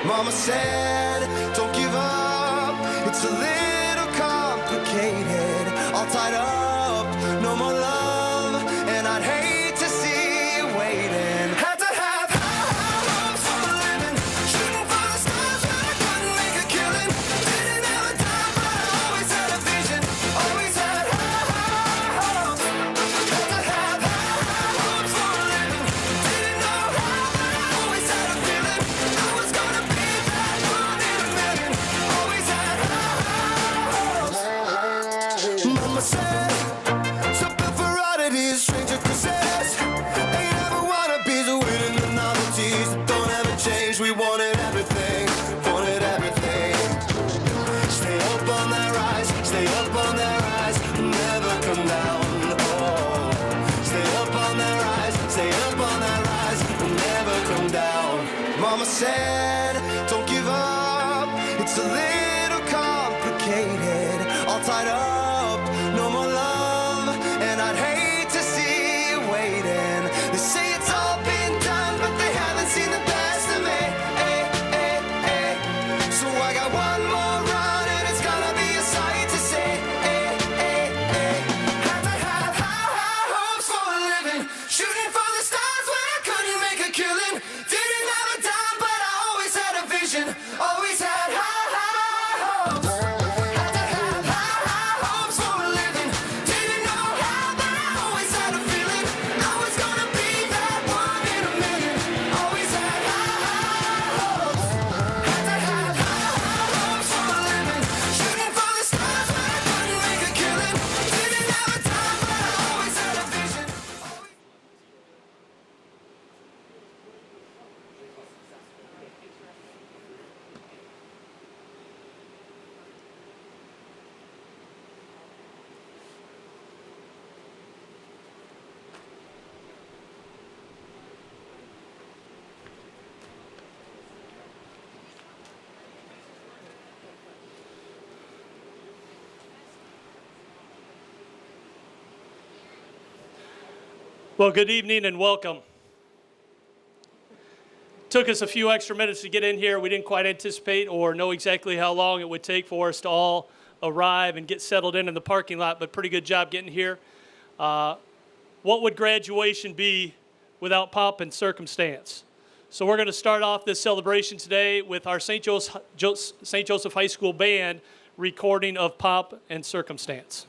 Mama said, don't give up, it's a little complicated, all tied up, no more love, and I'd hate to see you waiting. Had to have high hopes for a living, shooting for the stars when I couldn't make a killing. Didn't have a dime, but I always had a vision, always had high hopes. Had to have high hopes for a living, didn't know how, but I always had a feeling I was gonna be that one in a million. Always had high hopes. Mama said, something for oddities, stranger kisses. Ain't ever wannabes, winning the novelties that don't ever change. We wanted everything, wanted everything. Stay up on that rise, stay up on that rise, never come down. Oh, stay up on that rise, stay up on that rise, never come down. Mama said, don't give up, it's a little complicated, all tied up, no more love, and I'd hate to see you waiting. They say it's all been done, but they haven't seen the best of me. So I got one more run, and it's gonna be a sight to see. Had to have high hopes for a living, shooting for the stars when I couldn't make a killing. Didn't have a dime, but I always had a vision, always had high hopes. Had to have high hopes for a living, didn't know how, but I always had a feeling I was gonna be that one in a million. Always had high hopes. Had to have high hopes for a living, shooting for the stars when I couldn't make a killing. Didn't have a dime, but I always had a vision. Well, good evening and welcome. Took us a few extra minutes to get in here. We didn't quite anticipate or know exactly how long it would take for us to all arrive and get settled in the parking lot, but pretty good job getting here. What would graduation be without pomp and circumstance? So we're going to start off this celebration today with our St. Joseph High School band recording of Pomp and Circumstance.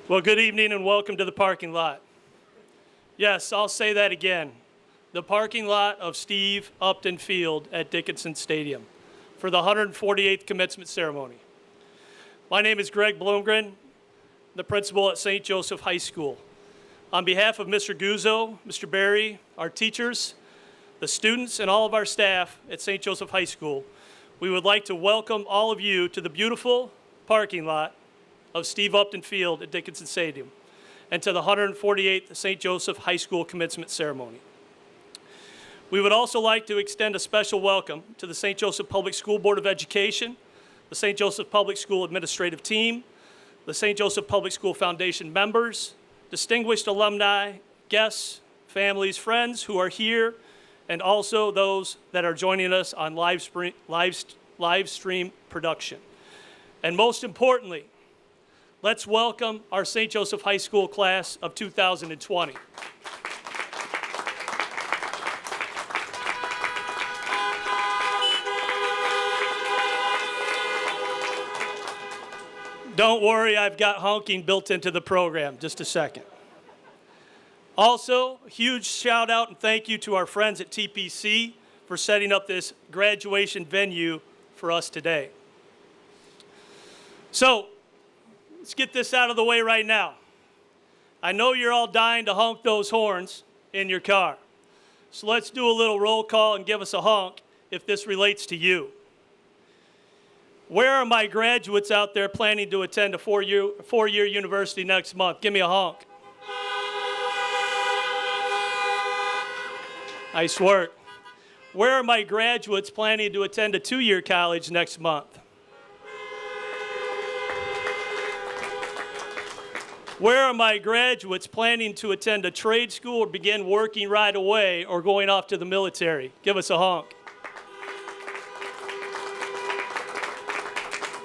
Well, good evening and welcome to the parking lot. Yes, I'll say that again. The parking lot of Steve Upton Field at Dickinson Stadium for the 148th commencement ceremony. My name is Greg Blomgren, the principal at St. Joseph High School. On behalf of Mr. Guzzo, Mr. Berry, our teachers, the students, and all of our staff at St. Joseph High School, we would like to welcome all of you to the beautiful parking lot of Steve Upton Field at Dickinson Stadium and to the 148th St. Joseph High School commencement ceremony. We would also like to extend a special welcome to the St. Joseph Public School Board of Education, the St. Joseph Public School administrative team, the St. Joseph Public School Foundation members, distinguished alumni, guests, families, friends who are here, and also those that are joining us on live stream production. And most importantly, let's welcome our St. Joseph High School class of 2020. Don't worry, I've got honking built into the program. Just a second. Also, a huge shout out and thank you to our friends at TPC for setting up this graduation venue for us today. So, let's get this out of the way right now. I know you're all dying to honk those horns in your car. So let's do a little roll call and give us a honk if this relates to you. Where are my graduates out there planning to attend a four-year university next month? Give me a honk. Nice work. Where are my graduates planning to attend a two-year college next month? Where are my graduates planning to attend a trade school or begin working right away or going off to the military? Give us a honk.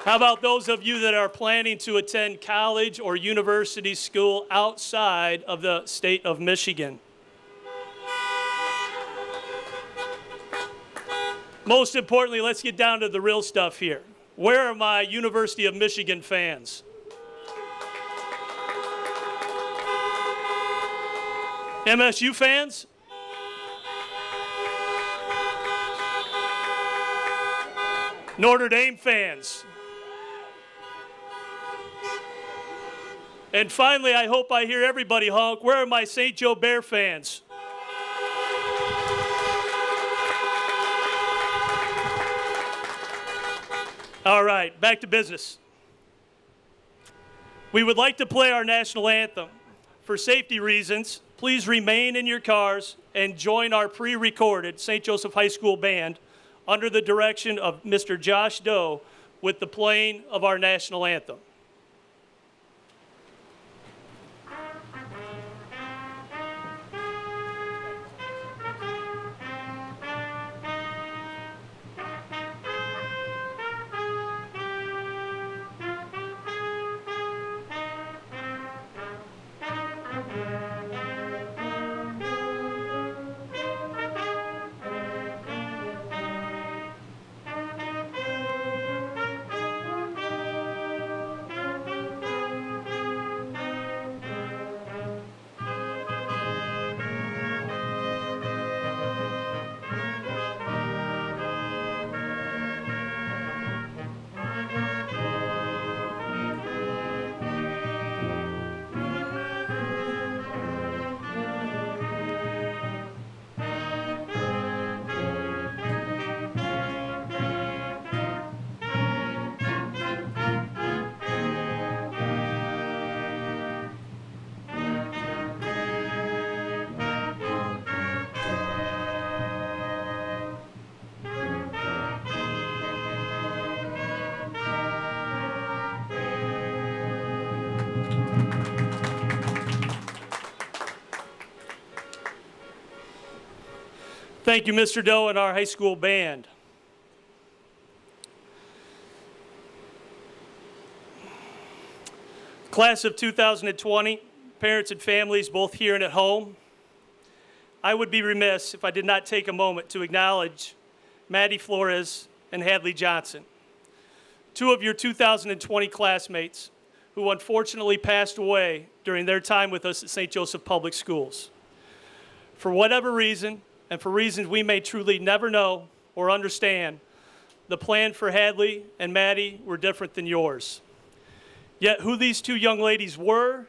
How about those of you that are planning to attend college or university school outside of the state of Michigan? Most importantly, let's get down to the real stuff here. Where are my University of Michigan fans? MSU fans? Notre Dame fans? And finally, I hope I hear everybody honk. Where are my St. Joe Bear fans? All right, back to business. We would like to play our national anthem. For safety reasons, please remain in your cars and join our pre-recorded St. Joseph High School band under the direction of Mr. Josh Doe with the playing of our national anthem. Thank you, Mr. Doe and our high school band. Class of 2020, parents and families both here and at home, I would be remiss if I did not take a moment to acknowledge Maddie Flores and Hadley Johnson, two of your 2020 classmates who unfortunately passed away during their time with us at St. Joseph Public Schools. For whatever reason, and for reasons we may truly never know or understand, the plan for Hadley and Maddie were different than yours. Yet who these two young ladies were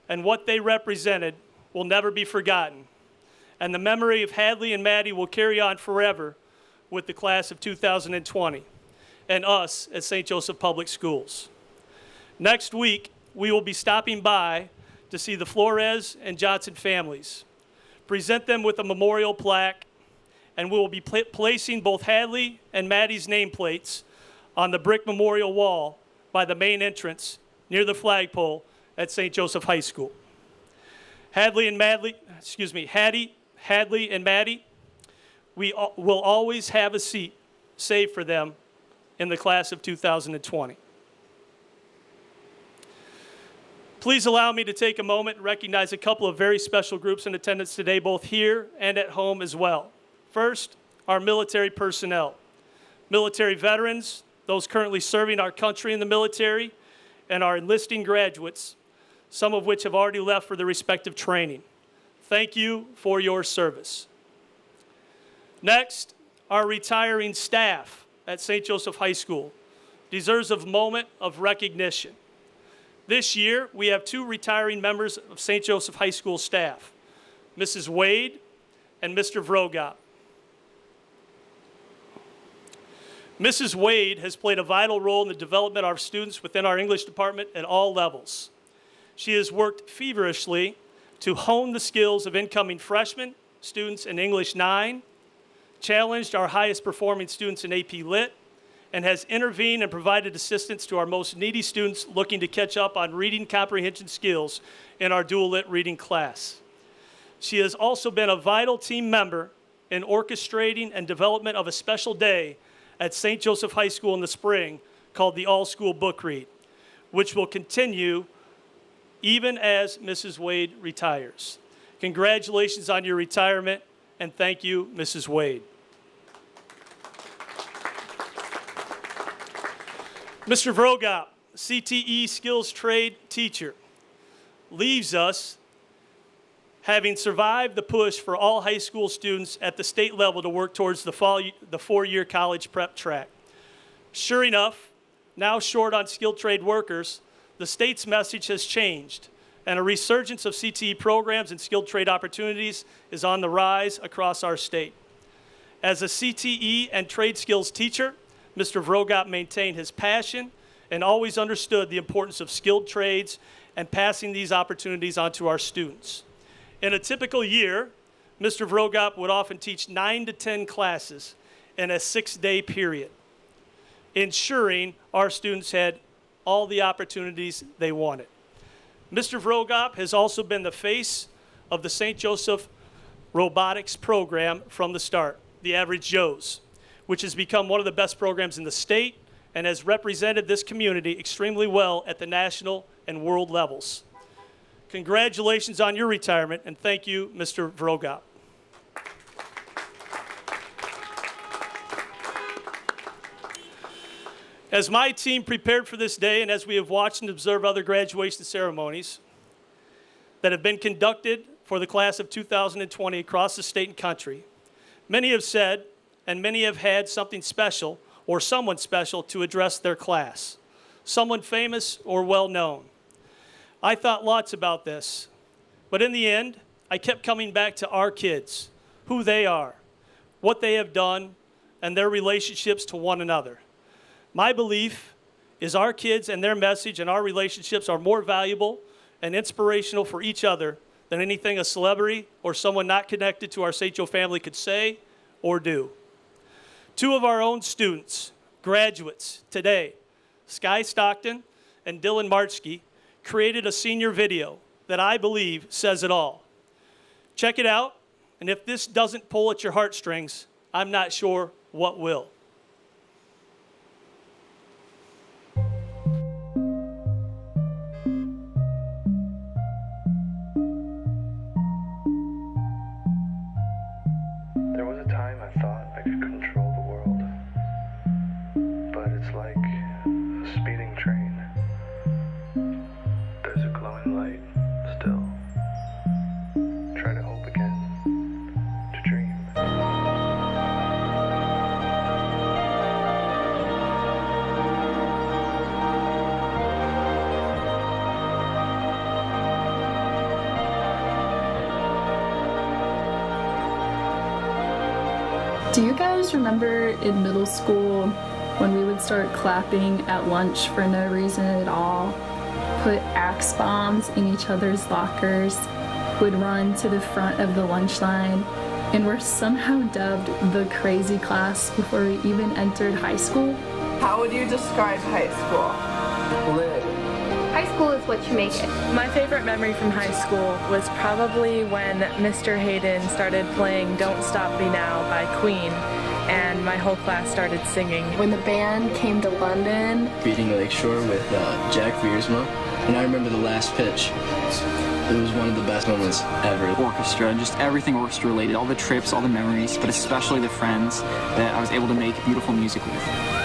and what they represented will never be forgotten. And the memory of Hadley and Maddie will carry on forever with the class of 2020 and us at St. Joseph Public Schools. Next week, we will be stopping by to see the Flores and Johnson families, present them with a memorial plaque, and we will be placing both Hadley and Maddie's nameplates on the brick memorial wall by the main entrance near the flagpole at St. Joseph High School. Hadley and Maddie, we will always have a seat saved for them in the class of 2020. Please allow me to take a moment and recognize a couple of very special groups in attendance today, both here and at home as well. First, our military personnel, military veterans, those currently serving our country in the military, and our enlisting graduates, some of which have already left for their respective training. Thank you for your service. Next, our retiring staff at St. Joseph High School deserves a moment of recognition. This year, we have two retiring members of St. Joseph High School staff, Mrs. Wade and Mr. Vrogop. Mrs. Wade has played a vital role in the development of our students within our English department at all levels. She has worked feverishly to hone the skills of incoming freshmen, students in English 9, challenged our highest performing students in AP Lit, and has intervened and provided assistance to our most needy students looking to catch up on reading comprehension skills in our dual lit reading class. She has also been a vital team member in orchestrating and development of a special day at St. Joseph High School in the spring called the All-School Book Read, which will continue even as Mrs. Wade retires. Congratulations on your retirement, and thank you, Mrs. Wade. Mr. Vrogop, CTE skills trade teacher, leaves us having survived the push for all high school students at the state level to work towards the four-year college prep track. Sure enough, now short on skilled trade workers, the state's message has changed, and a resurgence of CTE programs and skilled trade opportunities is on the rise across our state. As a CTE and trade skills teacher, Mr. Vrogop maintained his passion and always understood the importance of skilled trades and passing these opportunities on to our students. In a typical year, Mr. Vrogop would often teach 9 to 10 classes in a 6-day period, ensuring our students had all the opportunities they wanted. Mr. Vrogop has also been the face of the St. Joseph robotics program from the start, the Average Joes, which has become one of the best programs in the state and has represented this community extremely well at the national and world levels. Congratulations on your retirement, and thank you, Mr. Vrogop. As my team prepared for this day, and as we have watched and observed other graduation ceremonies that have been conducted for the class of 2020 across the state and country, many have said, and many have had something special or someone special to address their class, someone famous or well-known. I thought lots about this, but in the end, I kept coming back to our kids, who they are, what they have done, and their relationships to one another. My belief is our kids and their message and our relationships are more valuable and inspirational for each other than anything a celebrity or someone not connected to our St. Joe family could say or do. Two of our own students, graduates today, Sky Stockton and Dylan Marchke, created a senior video that I believe says it all. Check it out, and if this doesn't pull at your heartstrings, I'm not sure what will. There was a time I thought I could control the world, but it's like a speeding train. Do you guys remember in middle school when we would start clapping at lunch for no reason at all, put Axe bombs in each other's lockers, would run to the front of the lunch line, and were somehow dubbed the crazy class before we even entered high school? How would you describe high school? Lit. High school is what you make it. My favorite memory from high school was probably when Mr. Hayden started playing Don't Stop Me Now by Queen, and my whole class started singing. When the band came to London. Beating Lakeshore with Jack Viersma, and I remember the last pitch. It was one of the best moments ever. Orchestra, just everything orchestra related, all the trips, all the memories, but especially the friends that I was able to make beautiful music with.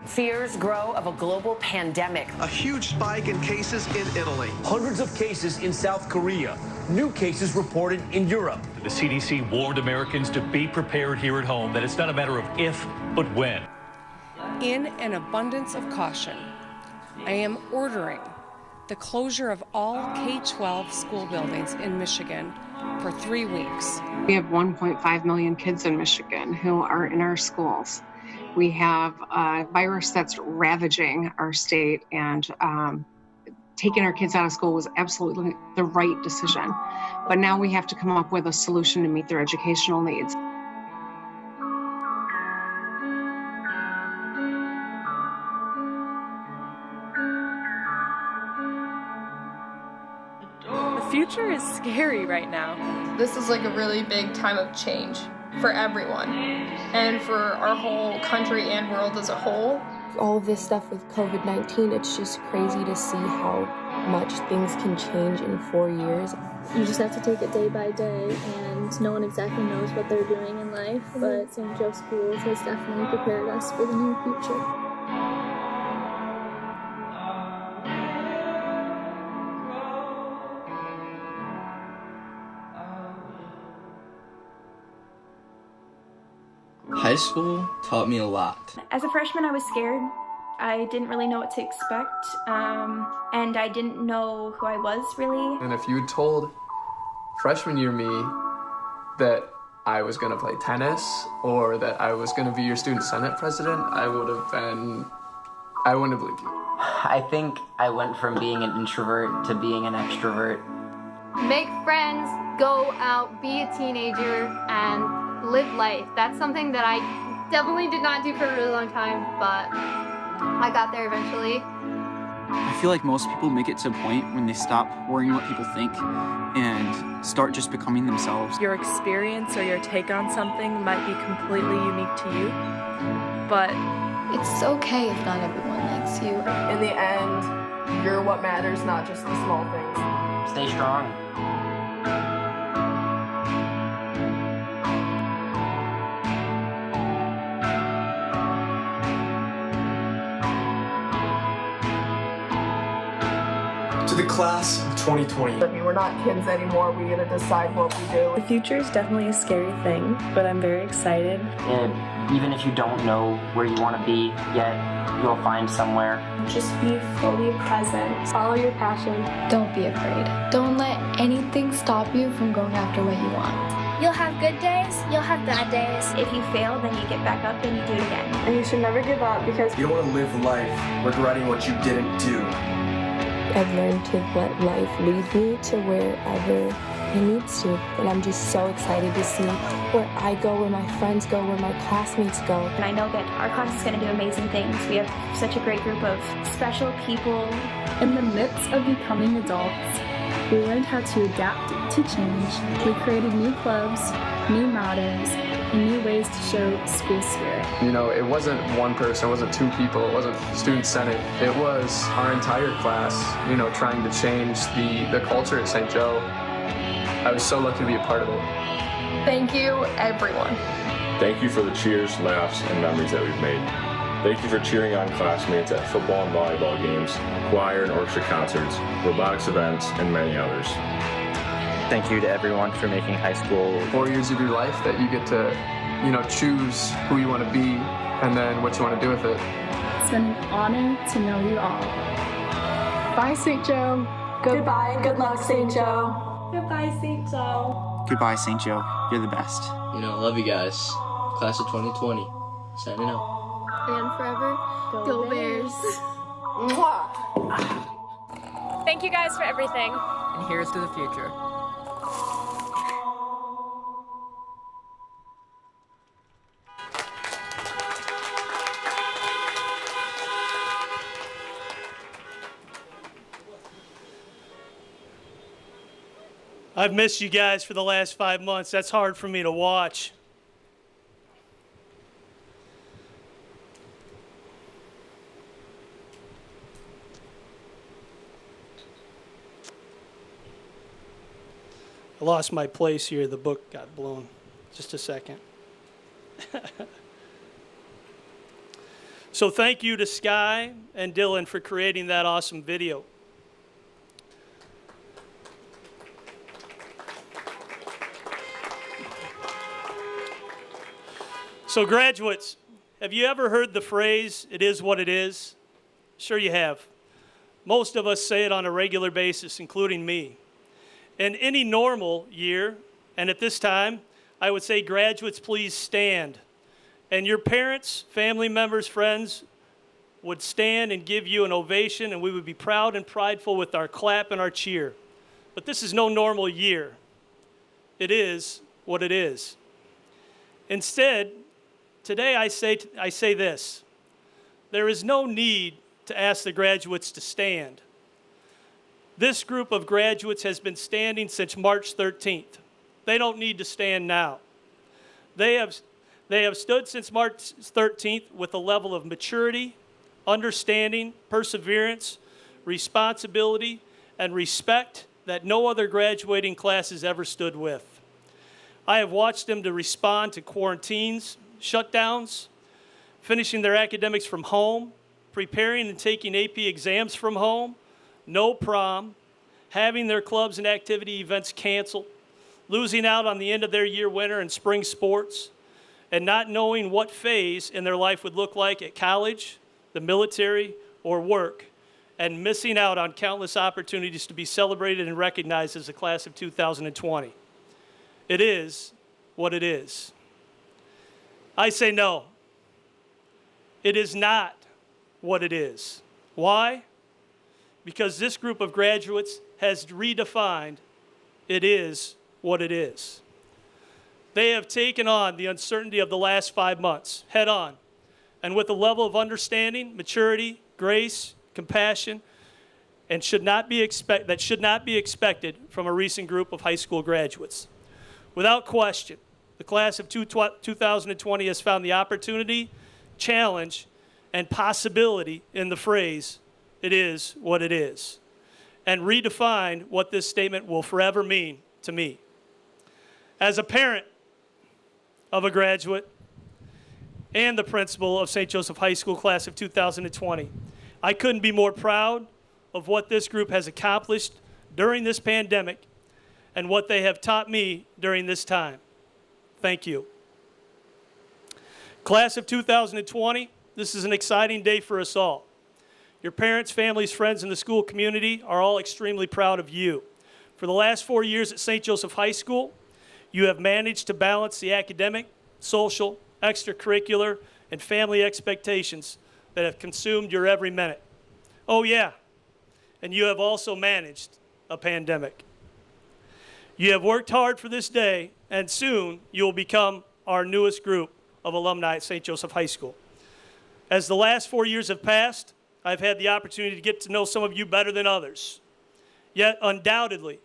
Fears grow of a global pandemic. A huge spike in cases in Italy. Hundreds of cases in South Korea. New cases reported in Europe. The CDC warned Americans to be prepared here at home, that it's not a matter of if, but when. In an abundance of caution, I am ordering the closure of all K-12 school buildings in Michigan for 3 weeks. We have 1.5 million kids in Michigan who are in our schools. We have a virus that's ravaging our state, and taking our kids out of school was absolutely the right decision. But now we have to come up with a solution to meet their educational needs. The future is scary right now. This is like a really big time of change for everyone and for our whole country and world as a whole. All of this stuff with COVID-19, it's just crazy to see how much things can change in 4 years. You just have to take it day by day, and no one exactly knows what they're doing in life, but St. Joe Schools has definitely prepared us for the near future. High school taught me a lot. As a freshman, I was scared. I didn't really know what to expect, and I didn't know who I was, really. And if you had told freshman year me that I was going to play tennis or that I was going to be your student senate president, I wouldn't have believed you. I think I went from being an introvert to being an extrovert. Make friends, go out, be a teenager, and live life. That's something that I definitely did not do for a really long time, but I got there eventually. I feel like most people make it to a point when they stop worrying what people think and start just becoming themselves. Your experience or your take on something might be completely unique to you, but it's okay if not everyone likes you. In the end, you're what matters, not just the small things. Stay strong. To the class of 2020. I mean, we're not kids anymore. We get to decide what we do. The future is definitely a scary thing, but I'm very excited. And even if you don't know where you want to be yet, you'll find somewhere. Just be fully present. Follow your passion. Don't be afraid. Don't let anything stop you from going after what you want. You'll have good days, you'll have bad days. If you fail, then you get back up and you do it again. And you should never give up, because you don't want to live life regretting what you didn't do. I've learned to let life lead me to wherever it needs to. And I'm just so excited to see where I go, where my friends go, where my classmates go. And I know that our class is going to do amazing things. We have such a great group of special people. In the midst of becoming adults, we learned how to adapt to change. We created new clubs, new mottos, and new ways to show school spirit. You know, it wasn't one person, it wasn't two people, it wasn't Student Senate. It was our entire class, you know, trying to change the culture at St. Joe. I was so lucky to be a part of it. Thank you, everyone. Thank you for the cheers, laughs, and memories that we've made. Thank you for cheering on classmates at football and volleyball games, choir and orchestra concerts, robotics events, and many others. Thank you to everyone for making high school 4 years of your life that you get to, you know, choose who you want to be and then what you want to do with it. It's been an honor to know you all. Bye, St. Joe. Goodbye. Good luck, St. Joe. Goodbye, St. Joe. Goodbye, St. Joe. You're the best. You know, love you guys. Class of 2020. Signing out. And forever, go Bears. Thank you guys for everything. And here's to the future. I've missed you guys for the last 5 months. That's hard for me to watch. I lost my place here. The book got blown. Just a second. So thank you to Sky and Dylan for creating that awesome video. So graduates, have you ever heard the phrase, "It is what it is"? Sure you have. Most of us say it on a regular basis, including me. In any normal year, and at this time, I would say, graduates, please stand. And your parents, family members, friends would stand and give you an ovation, and we would be proud and prideful with our clap and our cheer. But this is no normal year. It is what it is. Instead, today I say this: there is no need to ask the graduates to stand. This group of graduates has been standing since March 13th. They don't need to stand now. They have stood since March 13th with a level of maturity, understanding, perseverance, responsibility, and respect that no other graduating class has ever stood with. I have watched them to respond to quarantines, shutdowns, finishing their academics from home, preparing and taking AP exams from home, no prom, having their clubs and activity events canceled, losing out on the end of their year winter and spring sports, and not knowing what phase in their life would look like at college, the military, or work, and missing out on countless opportunities to be celebrated and recognized as the class of 2020. It is what it is. I say no. It is not what it is. Why? Because this group of graduates has redefined it is what it is. They have taken on the uncertainty of the last 5 months head on, and with a level of understanding, maturity, grace, compassion, and should not be expected from a recent group of high school graduates. Without question, the class of 2020 has found the opportunity, challenge, and possibility in the phrase, "It is what it is," and redefine what this statement will forever mean to me. As a parent of a graduate and the principal of St. Joseph High School class of 2020, I couldn't be more proud of what this group has accomplished during this pandemic and what they have taught me during this time. Thank you. Class of 2020, this is an exciting day for us all. Your parents, families, friends, and the school community are all extremely proud of you. For the last 4 years at St. Joseph High School, you have managed to balance the academic, social, extracurricular, and family expectations that have consumed your every minute. Oh yeah, and you have also managed a pandemic. You have worked hard for this day, and soon you will become our newest group of alumni at St. Joseph High School. As the last 4 years have passed, I've had the opportunity to get to know some of you better than others. Yet, undoubtedly,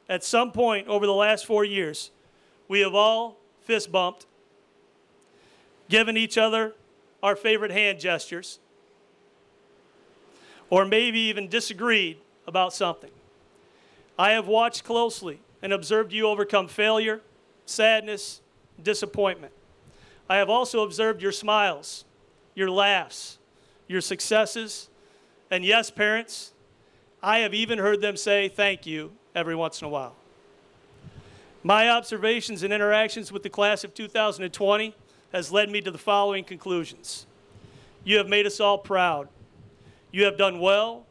at some point over the last 4 years, we have all fist bumped, given each other our favorite hand gestures, or maybe even disagreed about something. I have watched closely and observed you overcome failure, sadness, disappointment. I have also observed your smiles, your laughs, your successes, and yes, parents, I have even heard them say thank you every once in a while. My observations and interactions with the class of 2020 has led me to the following conclusions. You have made us all proud. You have done well,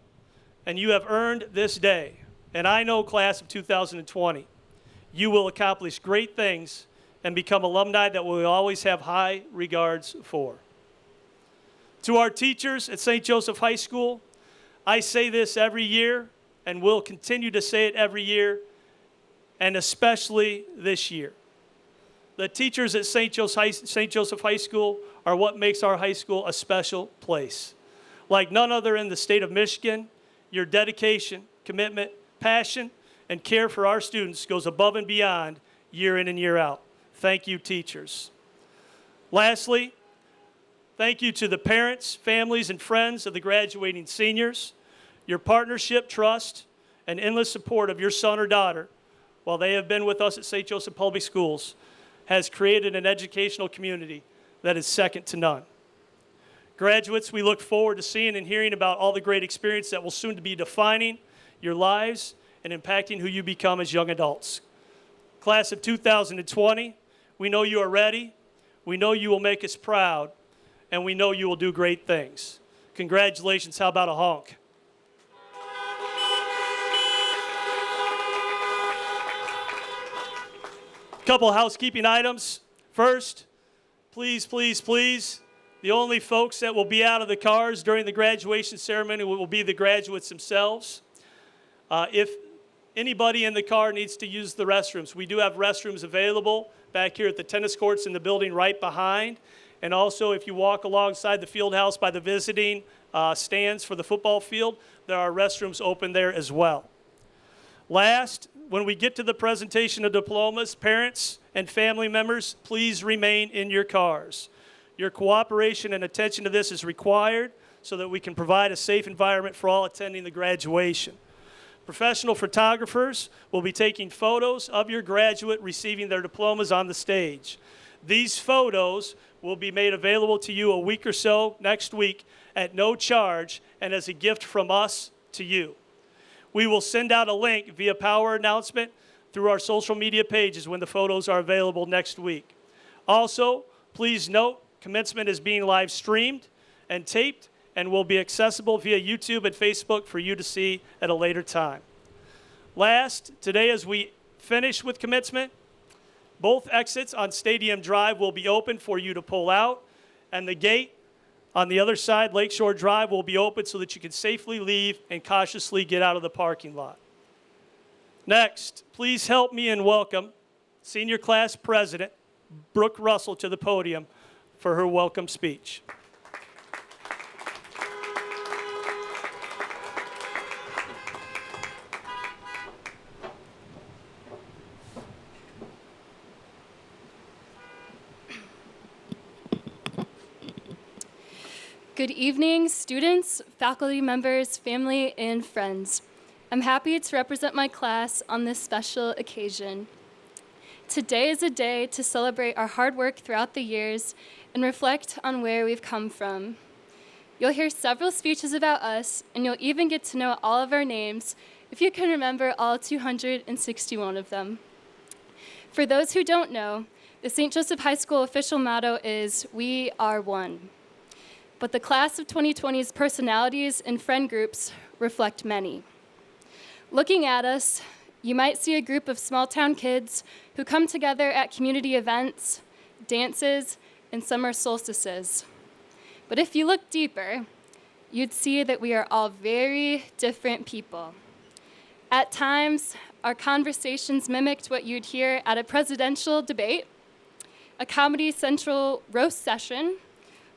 and you have earned this day. And I know, class of 2020, you will accomplish great things and become alumni that we will always have high regards for. To our teachers at St. Joseph High School, I say this every year and will continue to say it every year, and especially this year. The teachers at St. Joseph High School are what makes our high school a special place. Like none other in the state of Michigan, your dedication, commitment, passion, and care for our students goes above and beyond year in and year out. Thank you, teachers. Lastly, thank you to the parents, families, and friends of the graduating seniors. Your partnership, trust, and endless support of your son or daughter while they have been with us at St. Joseph Public Schools has created an educational community that is second to none. Graduates, we look forward to seeing and hearing about all the great experience that will soon be defining your lives and impacting who you become as young adults. Class of 2020, we know you are ready, we know you will make us proud, and we know you will do great things. Congratulations, how about a honk? Couple housekeeping items. First, please, please, please, the only folks that will be out of the cars during the graduation ceremony will be the graduates themselves. If anybody in the car needs to use the restrooms, we do have restrooms available back here at the tennis courts in the building right behind. And also, if you walk alongside the field house by the visiting stands for the football field, there are restrooms open there as well. Last, when we get to the presentation of diplomas, parents and family members, please remain in your cars. Your cooperation and attention to this is required so that we can provide a safe environment for all attending the graduation. Professional photographers will be taking photos of your graduate receiving their diplomas on the stage. These photos will be made available to you a week or so next week at no charge and as a gift from us to you. We will send out a link via power announcement through our social media pages when the photos are available next week. Also, please note, commencement is being live streamed and taped and will be accessible via YouTube and Facebook for you to see at a later time. Last, today as we finish with commencement, both exits on Stadium Drive will be open for you to pull out, and the gate on the other side, Lakeshore Drive, will be open so that you can safely leave and cautiously get out of the parking lot. Next, please help me and welcome Senior Class President Brooke Russell to the podium for her welcome speech. Good evening, students, faculty members, family, and friends. I'm happy to represent my class on this special occasion. Today is a day to celebrate our hard work throughout the years and reflect on where we've come from. You'll hear several speeches about us, and you'll even get to know all of our names if you can remember all 261 of them. For those who don't know, the St. Joseph High School official motto is, "We are one." But the class of 2020's personalities and friend groups reflect many. Looking at us, you might see a group of small-town kids who come together at community events, dances, and summer solstices. But if you look deeper, you'd see that we are all very different people. At times, our conversations mimicked what you'd hear at a presidential debate, a Comedy Central roast session,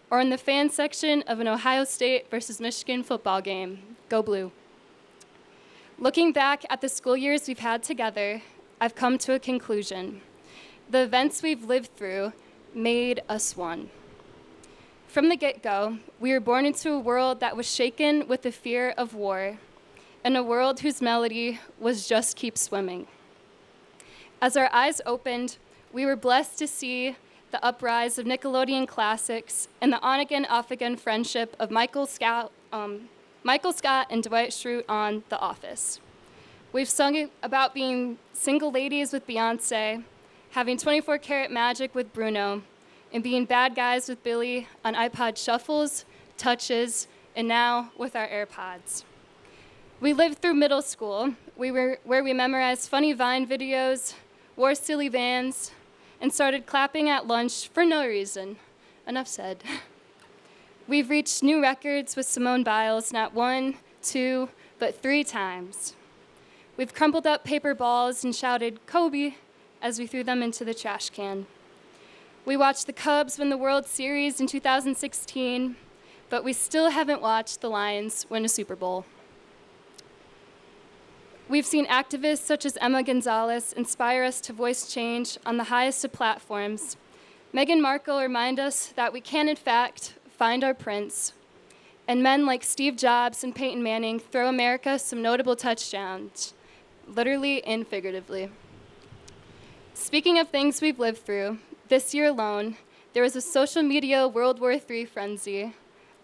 or in the fan section of an Ohio State versus Michigan football game. Go Blue. Looking back at the school years we've had together, I've come to a conclusion. The events we've lived through made us one. From the get-go, we were born into a world that was shaken with the fear of war, and a world whose melody was just keep swimming. As our eyes opened, we were blessed to see the uprise of Nickelodeon classics and the on-again, off-again friendship of Michael Scott and Dwight Schrute on The Office. We've sung about being single ladies with Beyonce, having 24 Karat Magic with Bruno, and being bad guys with Billy on iPod Shuffles, Touches, and now with our AirPods. We lived through middle school, where we memorized funny Vine videos, wore silly Vans, and started clapping at lunch for no reason. Enough said. We've reached new records with Simone Biles not 1, 2, but 3 times. We've crumpled up paper balls and shouted, "Kobe," as we threw them into the trash can. We watched the Cubs win the World Series in 2016, but we still haven't watched the Lions win a Super Bowl. We've seen activists such as Emma Gonzalez inspire us to voice change on the highest of platforms. Meghan Markle remind us that we can, in fact, find our prince. And men like Steve Jobs and Peyton Manning throw America some notable touchdowns, literally and figuratively. Speaking of things we've lived through, this year alone, there was a social media World War III frenzy,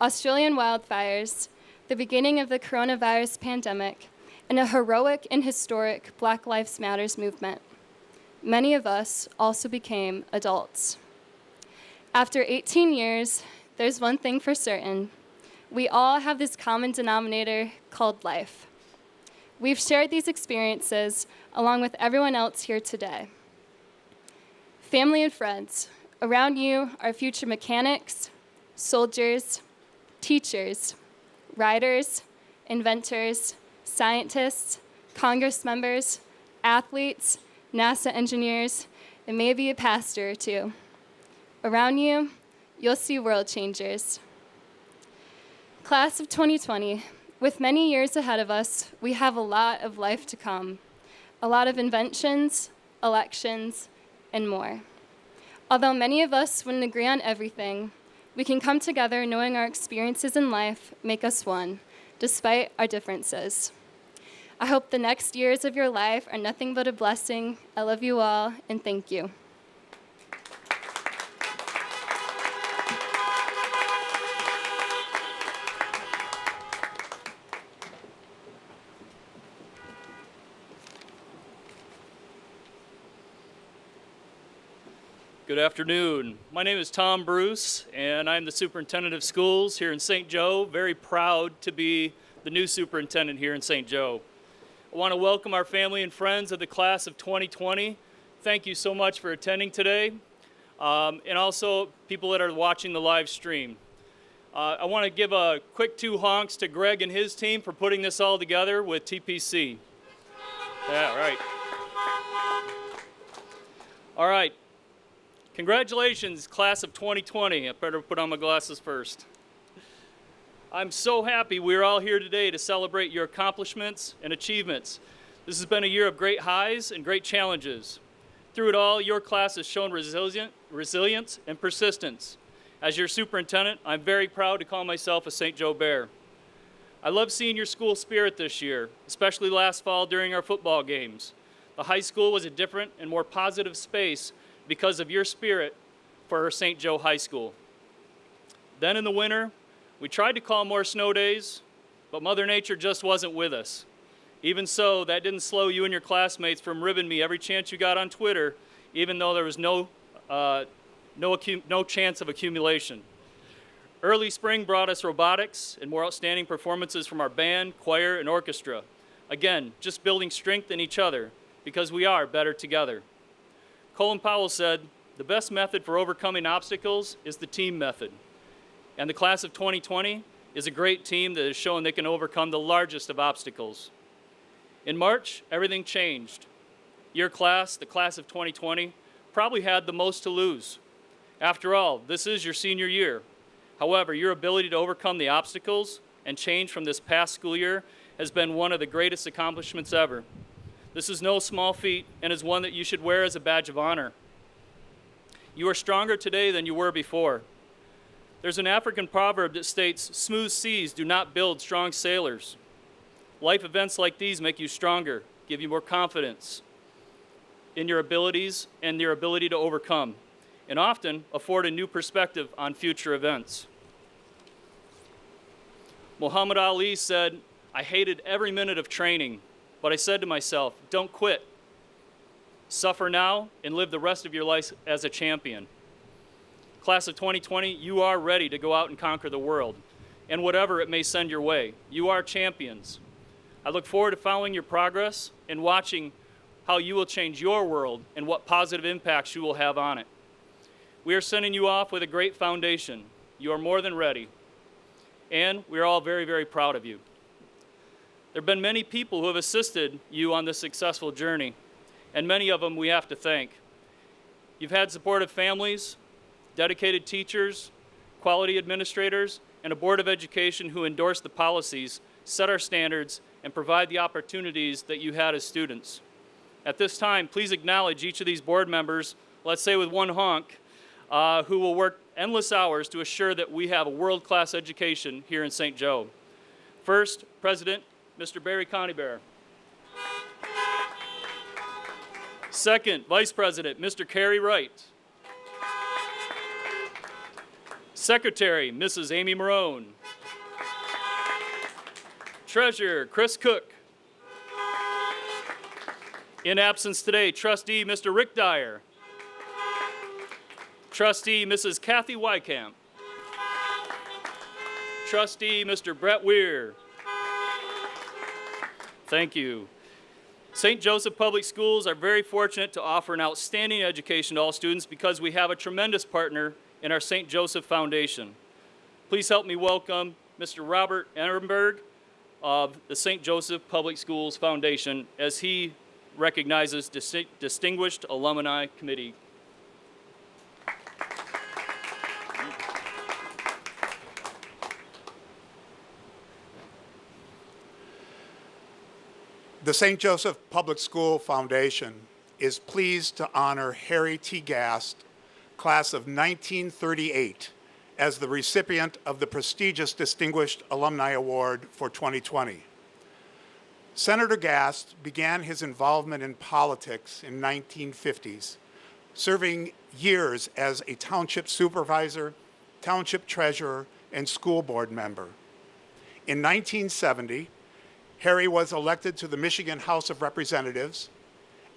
Australian wildfires, the beginning of the coronavirus pandemic, and a heroic and historic Black Lives Matters movement. Many of us also became adults. After 18 years, there's one thing for certain. We all have this common denominator called life. We've shared these experiences along with everyone else here today. Family and friends, around you are future mechanics, soldiers, teachers, writers, inventors, scientists, Congress members, athletes, NASA engineers, and maybe a pastor or two. Around you, you'll see world changers. Class of 2020, with many years ahead of us, we have a lot of life to come, a lot of inventions, elections, and more. Although many of us wouldn't agree on everything, we can come together knowing our experiences in life make us one, despite our differences. I hope the next years of your life are nothing but a blessing. I love you all, and thank you. Good afternoon. My name is Tom Bruce, and I'm the superintendent of schools here in St. Joe. Very proud to be the new superintendent here in St. Joe. I want to welcome our family and friends of the class of 2020. Thank you so much for attending today, and also people that are watching the live stream. I want to give a quick 2 honks to Greg and his team for putting this all together with TPC. Yeah, right. All right. Congratulations, class of 2020. I better put on my glasses first. I'm so happy we're all here today to celebrate your accomplishments and achievements. This has been a year of great highs and great challenges. Through it all, your class has shown resilience and persistence. As your superintendent, I'm very proud to call myself a St. Joe Bear. I love seeing your school spirit this year, especially last fall during our football games. The high school was a different and more positive space because of your spirit for St. Joe High School. Then in the winter, we tried to call more snow days, but Mother Nature just wasn't with us. Even so, that didn't slow you and your classmates from ribbing me every chance you got on Twitter, even though there was no chance of accumulation. Early spring brought us robotics and more outstanding performances from our band, choir, and orchestra. Again, just building strength in each other, because we are better together. Colin Powell said, "The best method for overcoming obstacles is the team method." And the class of 2020 is a great team that has shown they can overcome the largest of obstacles. In March, everything changed. Your class, the class of 2020, probably had the most to lose. After all, this is your senior year. However, your ability to overcome the obstacles and change from this past school year has been one of the greatest accomplishments ever. This is no small feat and is one that you should wear as a badge of honor. You are stronger today than you were before. There's an African proverb that states, "Smooth seas do not build strong sailors." Life events like these make you stronger, give you more confidence in your abilities and your ability to overcome, and often afford a new perspective on future events. Muhammad Ali said, "I hated every minute of training, but I said to myself, don't quit. Suffer now and live the rest of your life as a champion." Class of 2020, you are ready to go out and conquer the world, and whatever it may send your way. You are champions. I look forward to following your progress and watching how you will change your world and what positive impacts you will have on it. We are sending you off with a great foundation. You are more than ready, and we are all very, very proud of you. There have been many people who have assisted you on this successful journey, and many of them we have to thank. You've had supportive families, dedicated teachers, quality administrators, and a Board of Education who endorse the policies, set our standards, and provide the opportunities that you had as students. At this time, please acknowledge each of these board members, let's say with one honk, who will work endless hours to assure that we have a world-class education here in St. Joe. First, President, Mr. Barry Conybeare. Second, Vice President, Mr. Kerry Wright. Secretary, Mrs. Amy Marone. Treasurer, Chris Cook. In absence today, Trustee, Mr. Rick Dyer. Trustee, Mrs. Kathy Wykamp. Trustee, Mr. Brett Weir. Thank you. St. Joseph Public Schools are very fortunate to offer an outstanding education to all students because we have a tremendous partner in our St. Joseph Foundation. Please help me welcome Mr. Robert Ehrenberg of the St. Joseph Public Schools Foundation as he recognizes Distinguished Alumni Committee. The St. Joseph Public School Foundation is pleased to honor Harry T. Gast, class of 1938, as the recipient of the prestigious Distinguished Alumni Award for 2020. Senator Gast began his involvement in politics in 1950s, serving years as a township supervisor, township treasurer, and school board member. In 1970, Harry was elected to the Michigan House of Representatives,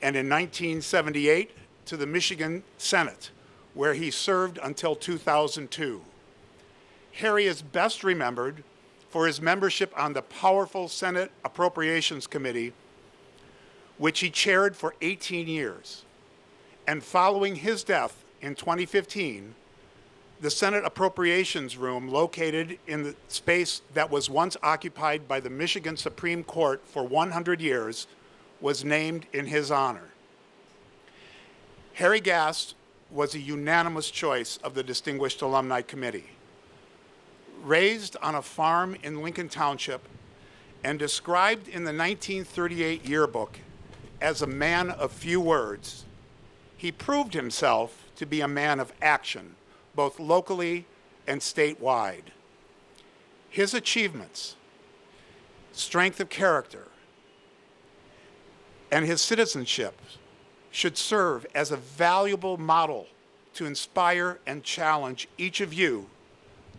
and in 1978 to the Michigan Senate, where he served until 2002. Harry is best remembered for his membership on the powerful Senate Appropriations Committee, which he chaired for 18 years. And following his death in 2015, the Senate Appropriations Room, located in the space that was once occupied by the Michigan Supreme Court for 100 years, was named in his honor. Harry Gast was a unanimous choice of the Distinguished Alumni Committee. Raised on a farm in Lincoln Township and described in the 1938 yearbook as a man of few words, he proved himself to be a man of action, both locally and statewide. His achievements, strength of character, and his citizenship should serve as a valuable model to inspire and challenge each of you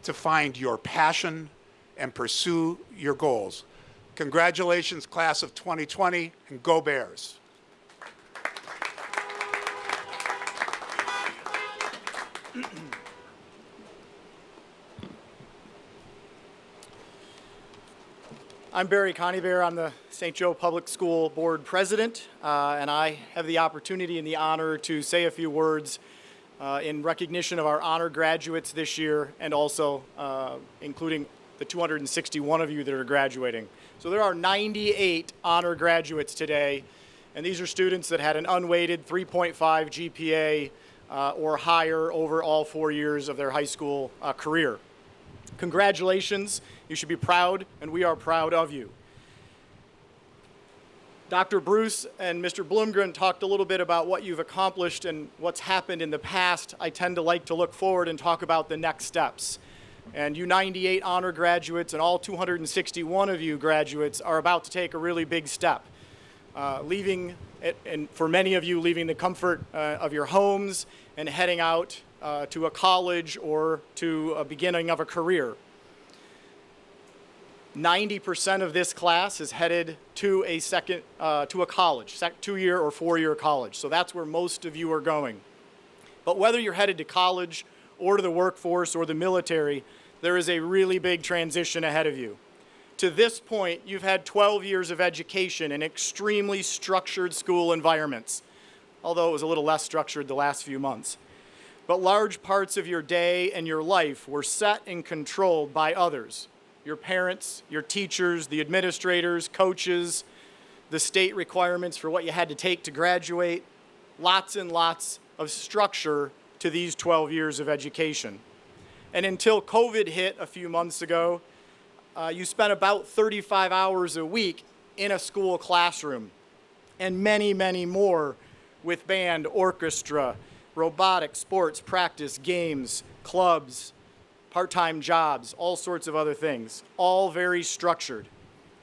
to find your passion and pursue your goals. Congratulations, class of 2020, and go Bears. I'm Barry Conybeare. I'm the St. Joe Public School Board President, and I have the opportunity and the honor to say a few words in recognition of our honor graduates this year, and also including the 261 of you that are graduating. So there are 98 honor graduates today, and these are students that had an unweighted 3.5 GPA or higher over all 4 years of their high school career. Congratulations. You should be proud, and we are proud of you. Dr. Bruce and Mr. Bloomgren talked a little bit about what you've accomplished and what's happened in the past. I tend to like to look forward and talk about the next steps. And you 98 honor graduates and all 261 of you graduates are about to take a really big step. Leaving, and for many of you, leaving the comfort of your homes and heading out to a college or to a beginning of a career. 90% of this class is headed to a college, 2-year or 4-year college. So that's where most of you are going. But whether you're headed to college or to the workforce or the military, there is a really big transition ahead of you. To this point, you've had 12 years of education in extremely structured school environments, although it was a little less structured the last few months. But large parts of your day and your life were set and controlled by others. Your parents, your teachers, the administrators, coaches, the state requirements for what you had to take to graduate, lots and lots of structure to these 12 years of education. And until COVID hit a few months ago, you spent about 35 hours a week in a school classroom, and many, many more with band, orchestra, robotics, sports, practice, games, clubs, part-time jobs, all sorts of other things, all very structured.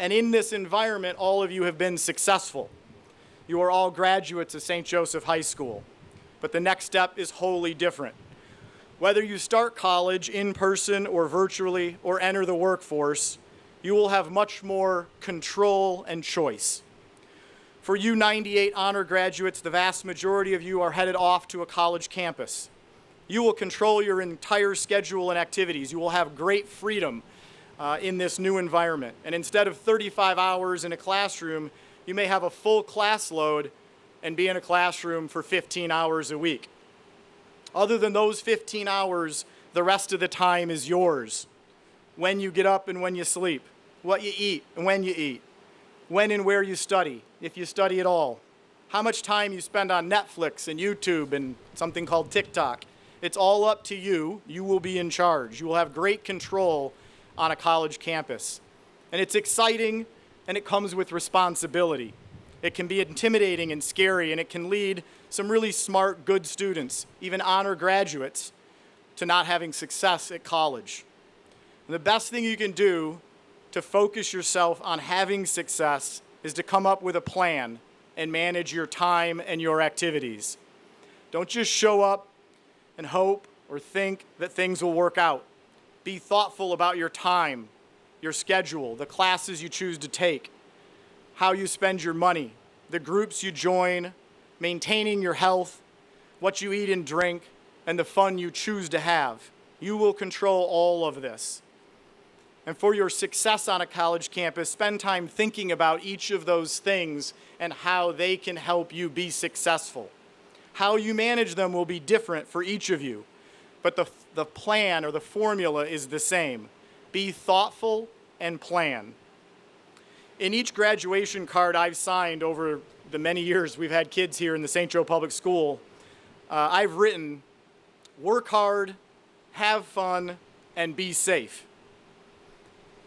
And in this environment, all of you have been successful. You are all graduates of St. Joseph High School. But the next step is wholly different. Whether you start college in person or virtually or enter the workforce, you will have much more control and choice. For you 98 honor graduates, the vast majority of you are headed off to a college campus. You will control your entire schedule and activities. You will have great freedom in this new environment. And instead of 35 hours in a classroom, you may have a full class load and be in a classroom for 15 hours a week. Other than those 15 hours, the rest of the time is yours. When you get up and when you sleep, what you eat and when you eat, when and where you study, if you study at all, how much time you spend on Netflix and YouTube and something called TikTok. It's all up to you. You will be in charge. You will have great control on a college campus. And it's exciting, and it comes with responsibility. It can be intimidating and scary, and it can lead some really smart, good students, even honor graduates, to not having success at college. And the best thing you can do to focus yourself on having success is to come up with a plan and manage your time and your activities. Don't just show up and hope or think that things will work out. Be thoughtful about your time, your schedule, the classes you choose to take, how you spend your money, the groups you join, maintaining your health, what you eat and drink, and the fun you choose to have. You will control all of this. And for your success on a college campus, spend time thinking about each of those things and how they can help you be successful. How you manage them will be different for each of you, but the plan or the formula is the same. Be thoughtful and plan. In each graduation card I've signed over the many years we've had kids here in the St. Joe Public School, I've written, work hard, have fun, and be safe.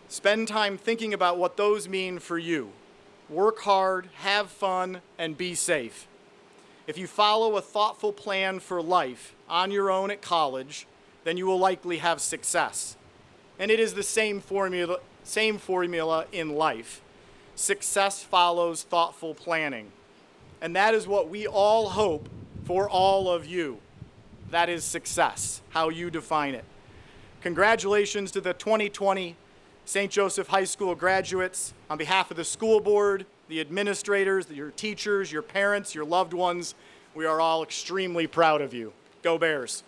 Spend time thinking about what those mean for you. Work hard, have fun, and be safe. If you follow a thoughtful plan for life on your own at college, then you will likely have success. And it is the same formula in life. Success follows thoughtful planning. And that is what we all hope for all of you. That is success, how you define it. Congratulations to the 2020 St. Joseph High School graduates. On behalf of the school board, the administrators, your teachers, your parents, your loved ones, we are all extremely proud of you. Go Bears.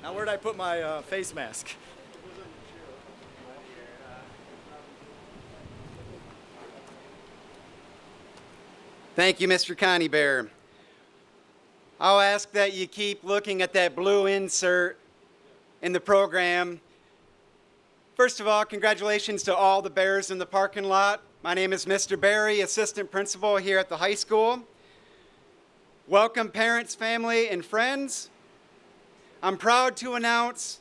Now where did I put my face mask? Thank you, Mr. Connie Bear. I'll ask that you keep looking at that blue insert in the program. First of all, congratulations to all the bears in the parking lot. My name is Mr. Barry, assistant principal here at the high school. Welcome parents, family, and friends. I'm proud to announce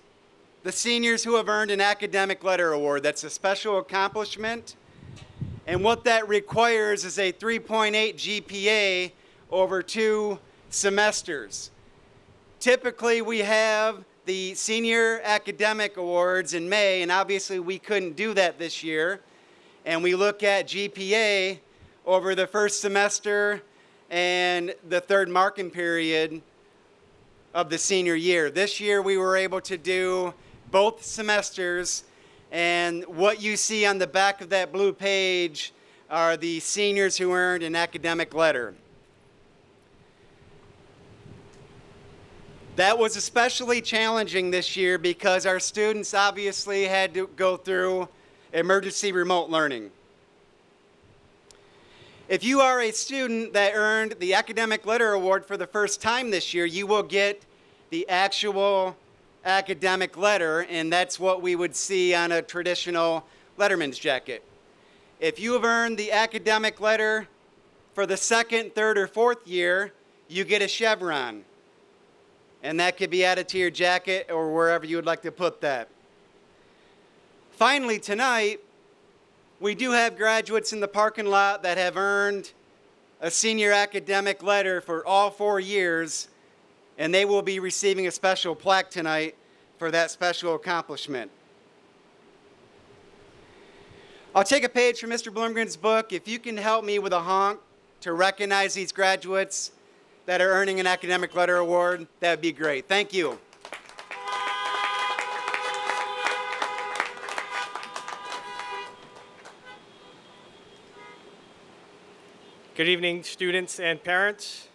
the seniors who have earned an academic letter award. That's a special accomplishment. And what that requires is a 3.8 GPA over 2 semesters. Typically, we have the Senior Academic Awards in May, and obviously we couldn't do that this year. And we look at GPA over the first semester and the third marking period of the senior year. This year we were able to do both semesters, and what you see on the back of that blue page are the seniors who earned an academic letter. That was especially challenging this year because our students obviously had to go through emergency remote learning. If you are a student that earned the Academic Letter Award for the first time this year, you will get the actual academic letter, and that's what we would see on a traditional letterman's jacket. If you have earned the academic letter for the second, third, or fourth year, you get a chevron. And that could be added to your jacket or wherever you would like to put that. Finally, tonight, we do have graduates in the parking lot that have earned a senior academic letter for all 4 years, and they will be receiving a special plaque tonight for that special accomplishment. I'll take a page from Mr. Blumgren's book. If you can help me with a honk to recognize these graduates that are earning an academic letter award, that would be great. Thank you. Good evening, students and parents.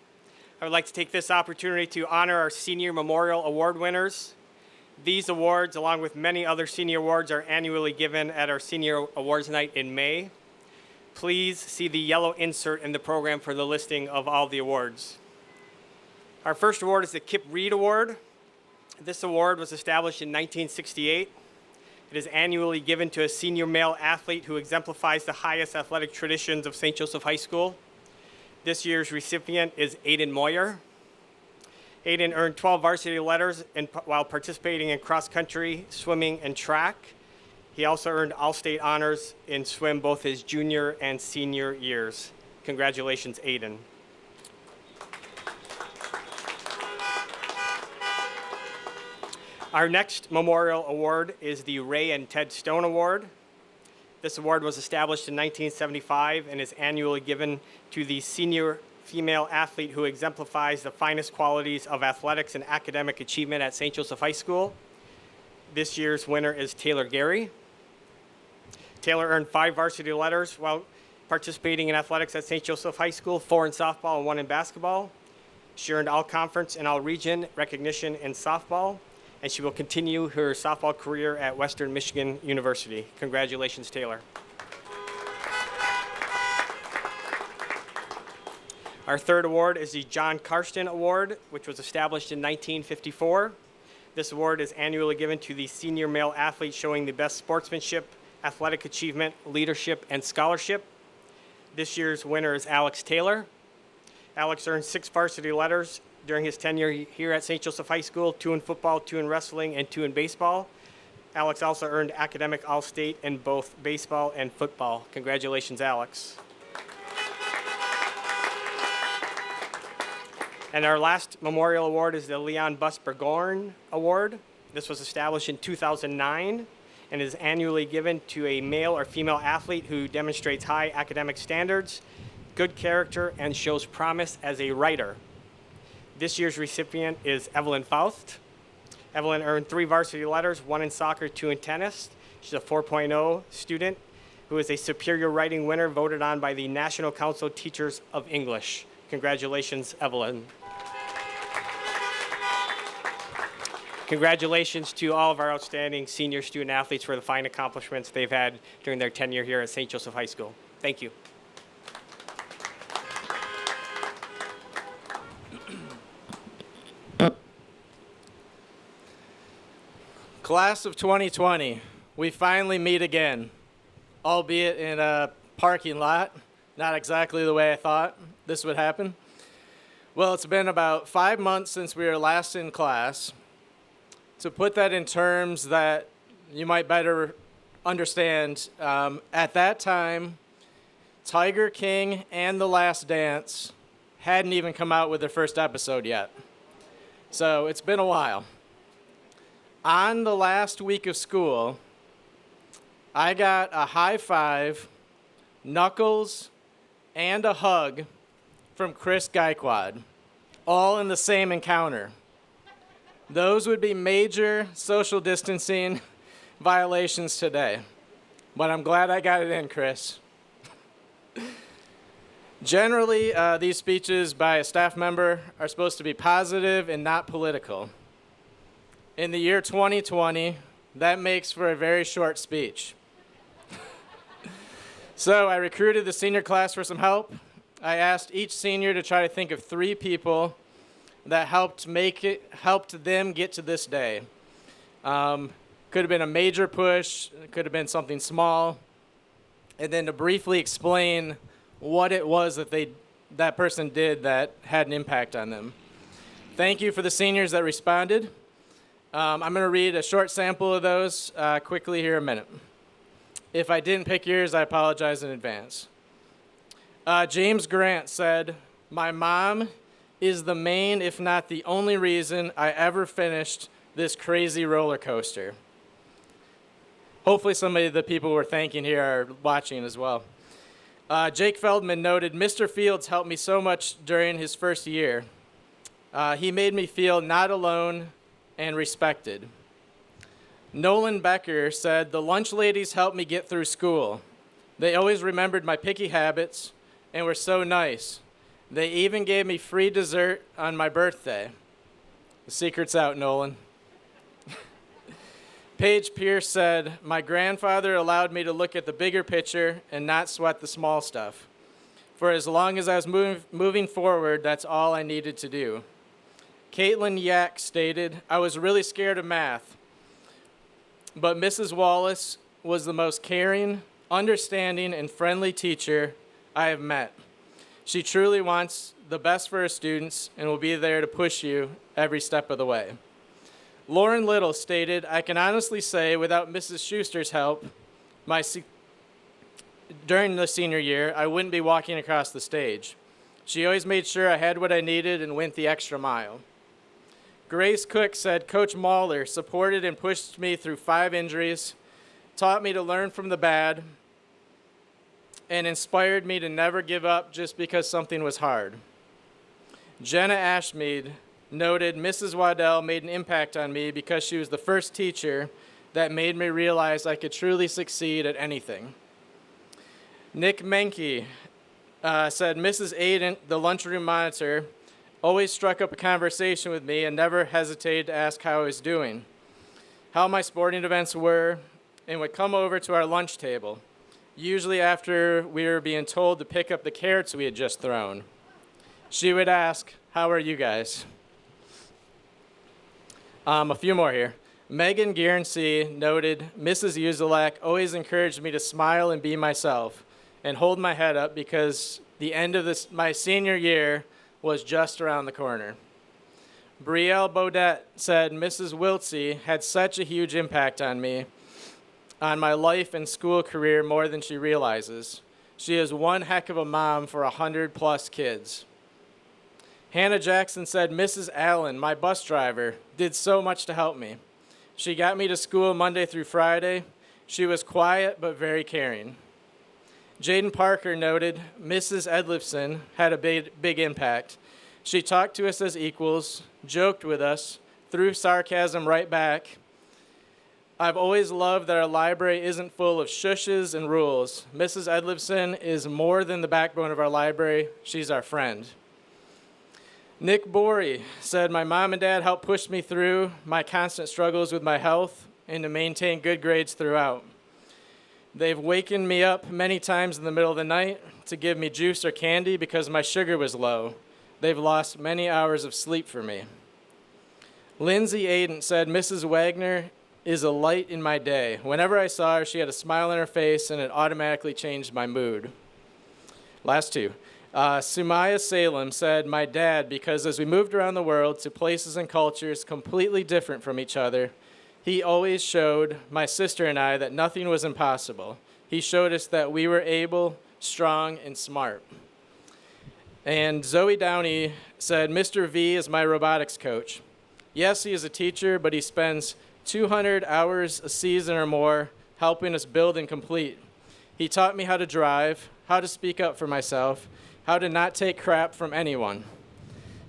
I would like to take this opportunity to honor our Senior Memorial Award winners. These awards, along with many other senior awards, are annually given at our Senior Awards Night in May. Please see the yellow insert in the program for the listing of all the awards. Our first award is the Kip Reed Award. This award was established in 1968. It is annually given to a senior male athlete who exemplifies the highest athletic traditions of St. Joseph High School. This year's recipient is Aiden Moyer. Aiden earned 12 varsity letters while participating in cross country, swimming, and track. He also earned all-state honors in swim both his junior and senior years. Congratulations, Aiden. Our next memorial award is the Ray and Ted Stone Award. This award was established in 1975 and is annually given to the senior female athlete who exemplifies the finest qualities of athletics and academic achievement at St. Joseph High School. This year's winner is Taylor Gary. Taylor earned 5 varsity letters while participating in athletics at St. Joseph High School, 4 in softball and 1 in basketball. She earned all conference and all region recognition in softball, and she will continue her softball career at Western Michigan University. Congratulations, Taylor. Our third award is the John Karsten Award, which was established in 1954. This award is annually given to the senior male athlete showing the best sportsmanship, athletic achievement, leadership, and scholarship. This year's winner is Alex Taylor. Alex earned 6 varsity letters during his tenure here at St. Joseph High School, 2 in football, 2 in wrestling, and 2 in baseball. Alex also earned academic All-State in both baseball and football. Congratulations, Alex. And our last memorial award is the Leon Busbergorn Award. This was established in 2009 and is annually given to a male or female athlete who demonstrates high academic standards, good character, and shows promise as a writer. This year's recipient is Evelyn Faust. Evelyn earned 3 varsity letters, 1 in soccer, 2 in tennis. She's a 4.0 student who is a superior writing winner voted on by the National Council of Teachers of English. Congratulations, Evelyn. Congratulations to all of our outstanding senior student athletes for the fine accomplishments they've had during their tenure here at St. Joseph High School. Thank you. Class of 2020, we finally meet again, albeit in a parking lot. Not exactly the way I thought this would happen. Well, it's been about 5 months since we were last in class. To put that in terms that you might better understand, at that time, Tiger King and The Last Dance hadn't even come out with their first episode yet. So it's been a while. On the last week of school, I got a high five, knuckles, and a hug from Chris Gaikwad, all in the same encounter. Those would be major social distancing violations today, but I'm glad I got it in, Chris. Generally, these speeches by a staff member are supposed to be positive and not political. In the year 2020, that makes for a very short speech. So I recruited the senior class for some help. I asked each senior to try to think of 3 people that helped them get to this day. Could have been a major push, could have been something small, and then to briefly explain what it was that person did that had an impact on them. Thank you for the seniors that responded. I'm going to read a short sample of those quickly here in a minute. If I didn't pick yours, I apologize in advance. James Grant said, "My mom is the main, if not the only reason I ever finished this crazy roller coaster." Hopefully some of the people we're thanking here are watching as well. Jake Feldman noted, "Mr. Fields helped me so much during his first year. He made me feel not alone and respected." Nolan Becker said, "The lunch ladies helped me get through school. They always remembered my picky habits and were so nice. They even gave me free dessert on my birthday." The secret's out, Nolan. Paige Pierce said, "My grandfather allowed me to look at the bigger picture and not sweat the small stuff. For as long as I was moving forward, that's all I needed to do." Caitlin Yak stated, "I was really scared of math, but Mrs. Wallace was the most caring, understanding, and friendly teacher I have met. She truly wants the best for her students and will be there to push you every step of the way." Lauren Little stated, "I can honestly say without Mrs. Schuster's help, during the senior year, I wouldn't be walking across the stage. She always made sure I had what I needed and went the extra mile." Grace Cook said, "Coach Mahler supported and pushed me through 5 injuries, taught me to learn from the bad, and inspired me to never give up just because something was hard." Jenna Ashmead noted, "Mrs. Waddell made an impact on me because she was the first teacher that made me realize I could truly succeed at anything." Nick Menke said, "Mrs. Aiden, the lunchroom monitor, always struck up a conversation with me and never hesitated to ask how I was doing, how my sporting events were, and would come over to our lunch table, usually after we were being told to pick up the carrots we had just thrown. She would ask, 'How are you guys?'" A few more here. Megan Guernsey noted, "Mrs. Uzelak always encouraged me to smile and be myself and hold my head up because the end of my senior year was just around the corner." Brielle Baudet said, "Mrs. Wiltsey had such a huge impact on me, on my life and school career more than she realizes. She is one heck of a mom for 100+ kids." Hannah Jackson said, "Mrs. Allen, my bus driver, did so much to help me. She got me to school Monday through Friday. She was quiet but very caring." Jaden Parker noted, "Mrs. Edlifson had a big impact. She talked to us as equals, joked with us, threw sarcasm right back. I've always loved that our library isn't full of shushes and rules. Mrs. Edlifson is more than the backbone of our library. She's our friend." Nick Borey said, "My mom and dad helped push me through my constant struggles with my health and to maintain good grades throughout. They've wakened me up many times in the middle of the night to give me juice or candy because my sugar was low. They've lost many hours of sleep for me." Lindsay Aiden said, "Mrs. Wagner is a light in my day. Whenever I saw her, she had a smile on her face, and it automatically changed my mood. Last two. Sumaya Salem said, my dad, because as we moved around the world to places and cultures completely different from each other, he always showed my sister and I that nothing was impossible. He showed us that we were able, strong, and smart. And Zoe Downey said, Mr. V is my robotics coach. Yes, he is a teacher, but he spends 200 hours a season or more helping us build and complete. He taught me how to drive, how to speak up for myself, how to not take crap from anyone.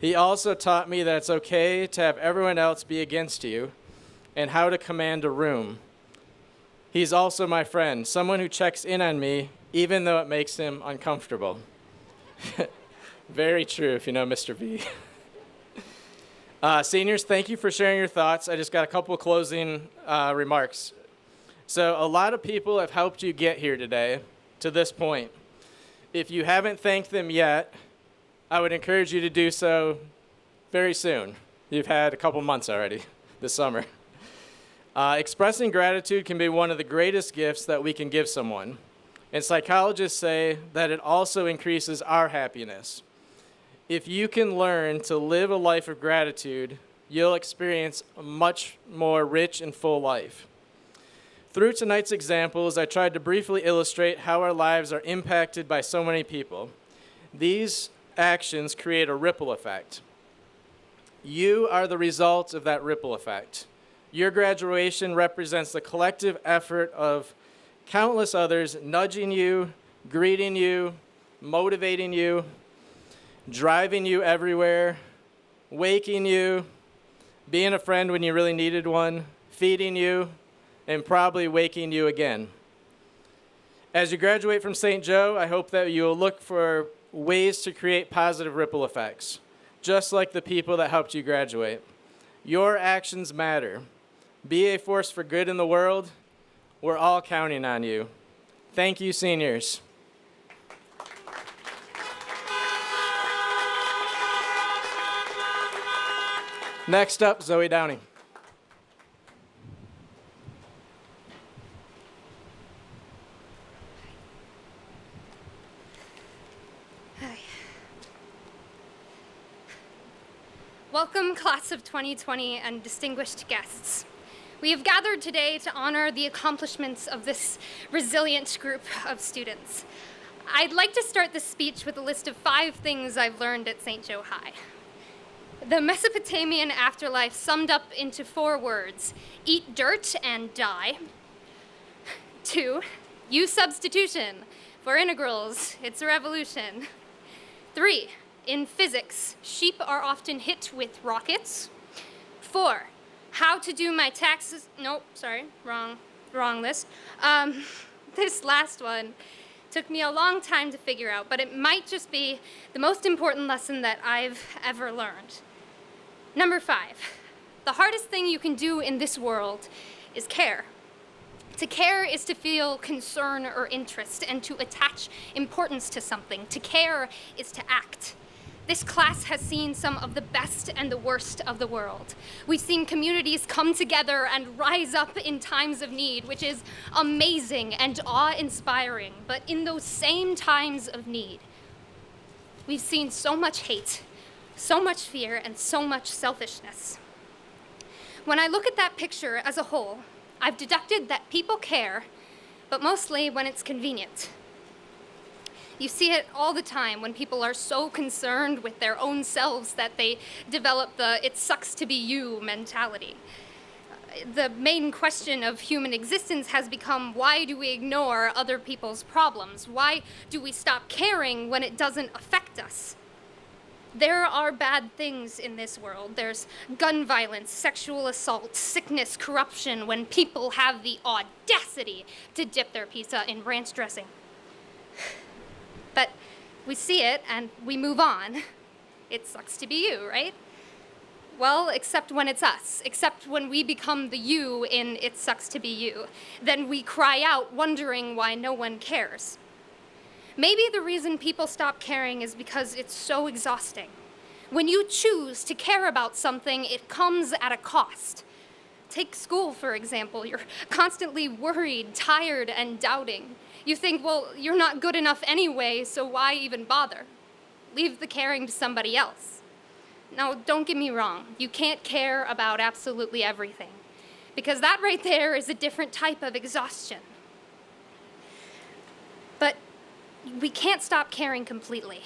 He also taught me that it's okay to have everyone else be against you and how to command a room. He's also my friend, someone who checks in on me even though it makes him uncomfortable. Very true if you know Mr. V. Seniors, thank you for sharing your thoughts. I just got a couple closing remarks. So a lot of people have helped you get here today to this point. If you haven't thanked them yet, I would encourage you to do so very soon. You've had a couple months already this summer. Expressing gratitude can be one of the greatest gifts that we can give someone. And psychologists say that it also increases our happiness. If you can learn to live a life of gratitude, you'll experience a much more rich and full life. Through tonight's examples, I tried to briefly illustrate how our lives are impacted by so many people. These actions create a ripple effect. You are the result of that ripple effect. Your graduation represents the collective effort of countless others nudging you, greeting you, motivating you, driving you everywhere, waking you, being a friend when you really needed one, feeding you, and probably waking you again. As you graduate from St. Joe, I hope that you'll look for ways to create positive ripple effects, just like the people that helped you graduate. Your actions matter. Be a force for good in the world. We're all counting on you. Thank you, seniors. Next up, Zoe Downey. Hi. Welcome, class of 2020 and distinguished guests. We have gathered today to honor the accomplishments of this resilient group of students. I'd like to start this speech with a list of 5 things I've learned at St. Joe High. The Mesopotamian afterlife summed up into 4 words: eat dirt and die. 2, use substitution. For integrals, it's a revolution. 3, in physics, sheep are often hit with rockets. 4, how to do my taxes. Nope, sorry, wrong list. This last one took me a long time to figure out, but it might just be the most important lesson that I've ever learned. Number 5, the hardest thing you can do in this world is care. To care is to feel concern or interest and to attach importance to something. To care is to act. This class has seen some of the best and the worst of the world. We've seen communities come together and rise up in times of need, which is amazing and awe-inspiring. But in those same times of need, we've seen so much hate, so much fear, and so much selfishness. When I look at that picture as a whole, I've deducted that people care, but mostly when it's convenient. You see it all the time when people are so concerned with their own selves that they develop the "it sucks to be you" mentality. The main question of human existence has become, why do we ignore other people's problems? Why do we stop caring when it doesn't affect us? There are bad things in this world. There's gun violence, sexual assault, sickness, corruption, when people have the audacity to dip their pizza in ranch dressing. But we see it and we move on. It sucks to be you, right? Well, except when it's us, except when we become the you in "it sucks to be you." Then we cry out, wondering why no one cares. Maybe the reason people stop caring is because it's so exhausting. When you choose to care about something, it comes at a cost. Take school, for example. You're constantly worried, tired, and doubting. You think, well, you're not good enough anyway, so why even bother? Leave the caring to somebody else. Now, don't get me wrong. You can't care about absolutely everything, because that right there is a different type of exhaustion. But we can't stop caring completely,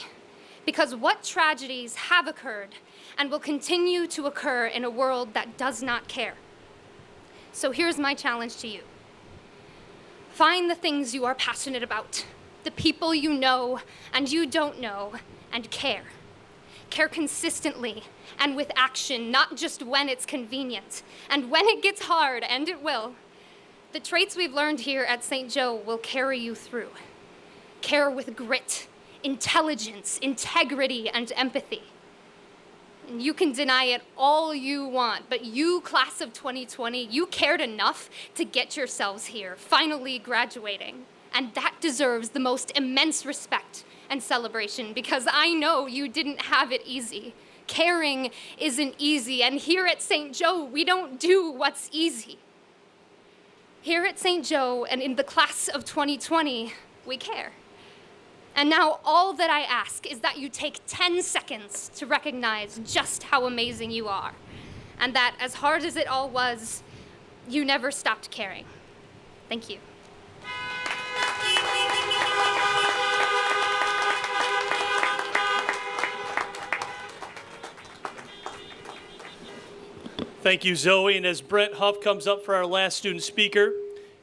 because what tragedies have occurred and will continue to occur in a world that does not care. So here's my challenge to you. Find the things you are passionate about, the people you know and you don't know, and care. Care consistently and with action, not just when it's convenient. And when it gets hard, and it will, the traits we've learned here at St. Joe will carry you through. Care with grit, intelligence, integrity, and empathy. And you can deny it all you want, but you, class of 2020, you cared enough to get yourselves here, finally graduating. And that deserves the most immense respect and celebration, because I know you didn't have it easy. Caring isn't easy, and here at St. Joe, we don't do what's easy. Here at St. Joe and in the class of 2020, we care. And now all that I ask is that you take 10 seconds to recognize just how amazing you are, and that as hard as it all was, you never stopped caring. Thank you. Thank you, Zoe. And as Brent Huff comes up for our last student speaker,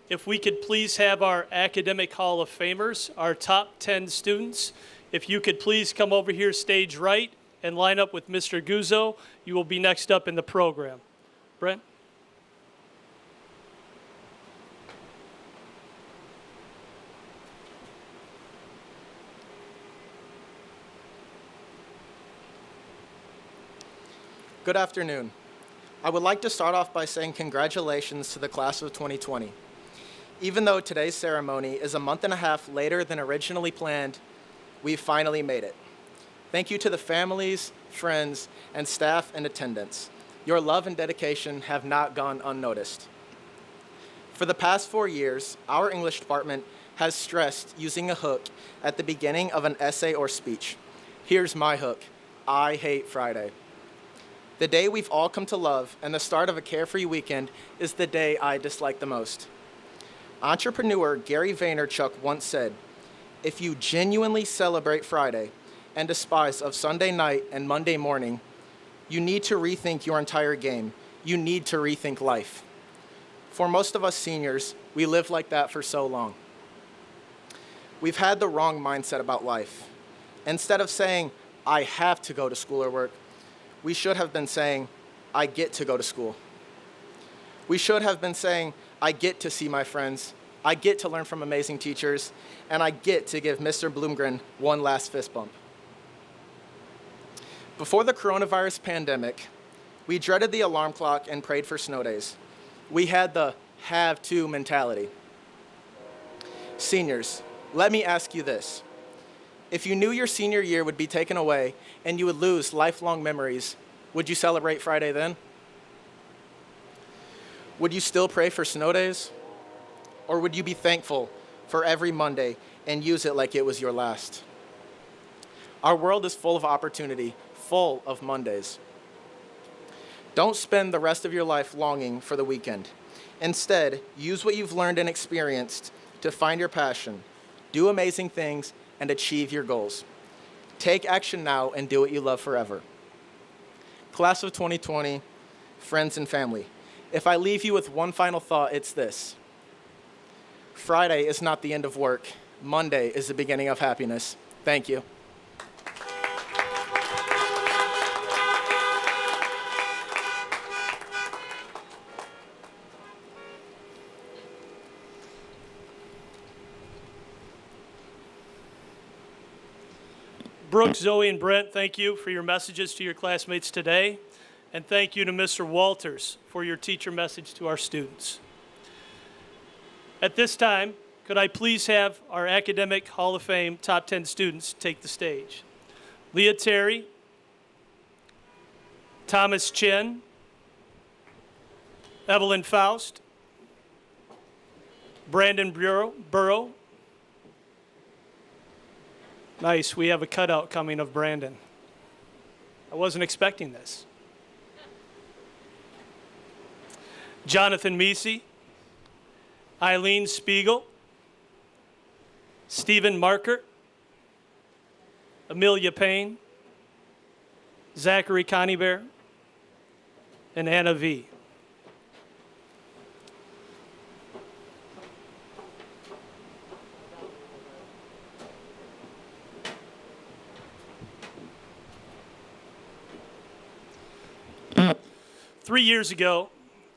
if we could please have our Academic Hall of Famers, our top 10 students, if you could please come over here stage right and line up with Mr. Guzzo, you will be next up in the program. Brent? Good afternoon. I would like to start off by saying congratulations to the class of 2020. Even though today's ceremony is a month and a half later than originally planned, we've finally made it. Thank you to the families, friends, and staff in attendance. Your love and dedication have not gone unnoticed. For the past 4 years, our English department has stressed using a hook at the beginning of an essay or speech. Here's my hook: I hate Friday. The day we've all come to love and the start of a carefree weekend is the day I dislike the most. Entrepreneur Gary Vaynerchuk once said, "If you genuinely celebrate Friday and despise of Sunday night and Monday morning, you need to rethink your entire game. You need to rethink life." For most of us seniors, we live like that for so long. We've had the wrong mindset about life. Instead of saying, "I have to go to school or work," we should have been saying, "I get to go to school." We should have been saying, "I get to see my friends, I get to learn from amazing teachers, and I get to give Mr. Bloomgren one last fist bump." Before the coronavirus pandemic, we dreaded the alarm clock and prayed for snow days. We had the have to mentality. Seniors, let me ask you this. If you knew your senior year would be taken away and you would lose lifelong memories, would you celebrate Friday then? Would you still pray for snow days? Or would you be thankful for every Monday and use it like it was your last? Our world is full of opportunity, full of Mondays. Don't spend the rest of your life longing for the weekend. Instead, use what you've learned and experienced to find your passion, do amazing things, and achieve your goals. Take action now and do what you love forever. Class of 2020, friends and family, if I leave you with one final thought, it's this: Friday is not the end of work. Monday is the beginning of happiness. Thank you. Brooke, Zoe, and Brent, thank you for your messages to your classmates today. And thank you to Mr. Walters for your teacher message to our students. At this time, could I please have our Academic Hall of Fame top 10 students take the stage? Leah Terry, Thomas Chen, Evelyn Faust, Brandon Burrow. Nice, we have a cutout coming of Brandon. I wasn't expecting this. Jonathan Meesey, Eileen Spiegel, Stephen Marker, Amelia Payne, Zachary Conybear, and Anna V. Three years ago,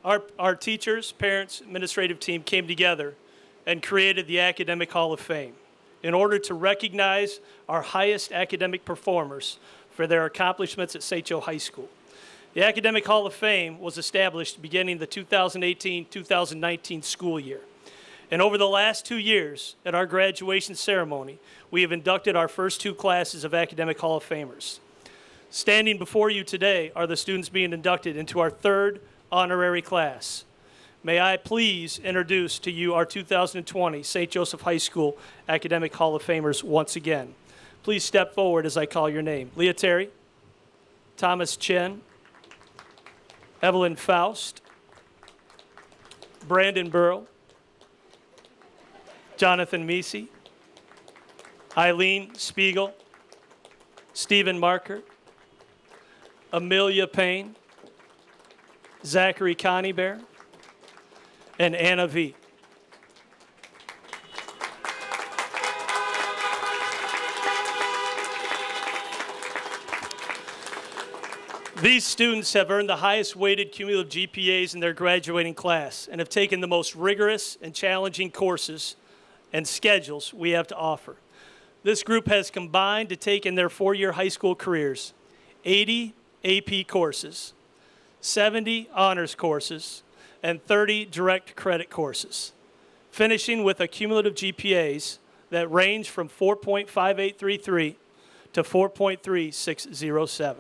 our teachers, parents, administrative team came together and created the Academic Hall of Fame in order to recognize our highest academic performers for their accomplishments at St. Joe High School. The Academic Hall of Fame was established beginning the 2018-2019 school year. And over the last 2 years, at our graduation ceremony, we have inducted our first two classes of Academic Hall of Famers. Standing before you today are the students being inducted into our third honorary class. May I please introduce to you our 2020 St. Joseph High School Academic Hall of Famers once again. Please step forward as I call your name. Leah Terry, Thomas Chen, Evelyn Faust, Brandon Burrow, Jonathan Meesey, Eileen Spiegel, Stephen Marker, Amelia Payne, Zachary Conybear, and Anna V. These students have earned the highest weighted cumulative GPAs in their graduating class and have taken the most rigorous and challenging courses and schedules we have to offer. This group has combined to take in their four-year high school careers 80 AP courses, 70 honors courses, and 30 direct credit courses, finishing with cumulative GPAs that range from 4.5833 to 4.3607.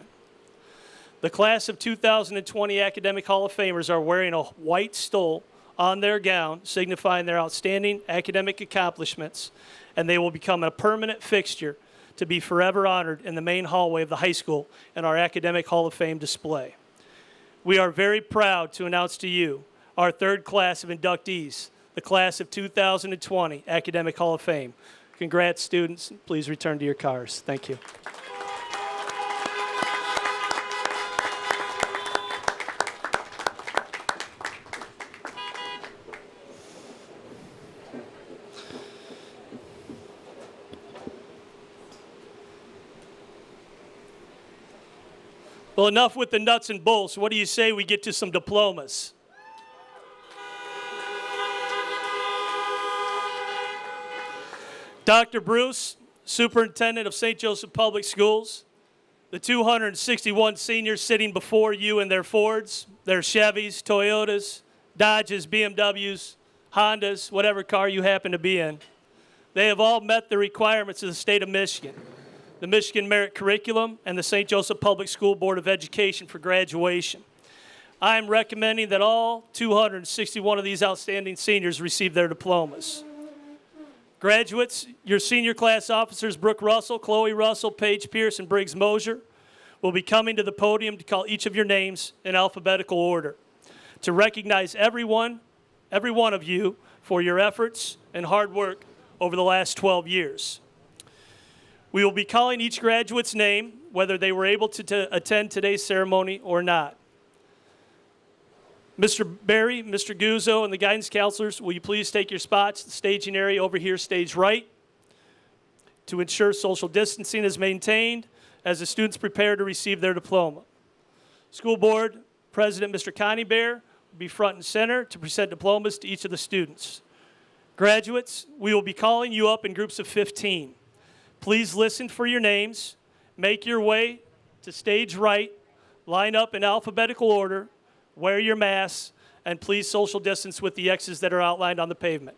The class of 2020 Academic Hall of Famers are wearing a white stole on their gown, signifying their outstanding academic accomplishments, and they will become a permanent fixture to be forever honored in the main hallway of the high school in our Academic Hall of Fame display. We are very proud to announce to you our third class of inductees, the class of 2020 Academic Hall of Fame. Congrats, students. Please return to your cars. Thank you. Well, enough with the nuts and bolts. What do you say we get to some diplomas? Dr. Bruce, Superintendent of St. Joseph Public Schools, the 261 seniors sitting before you in their Fords, their Chevys, Toyotas, Dodges, BMWs, Hondas, whatever car you happen to be in, they have all met the requirements of the state of Michigan, the Michigan Merit Curriculum, and the St. Joseph Public School Board of Education for graduation. I am recommending that all 261 of these outstanding seniors receive their diplomas. Graduates, your senior class officers, Brooke Russell, Chloe Russell, Paige Pierce, and Briggs Mosier, will be coming to the podium to call each of your names in alphabetical order to recognize every one of you for your efforts and hard work over the last 12 years. We will be calling each graduate's name, whether they were able to attend today's ceremony or not. Mr. Berry, Mr. Guzzo, and the guidance counselors, will you please take your spots, the staging area over here, stage right, to ensure social distancing is maintained as the students prepare to receive their diploma. School Board President, Mr. Conybear, will be front and center to present diplomas to each of the students. Graduates, we will be calling you up in groups of 15. Please listen for your names, make your way to stage right, line up in alphabetical order, wear your masks, and please social distance with the X's that are outlined on the pavement.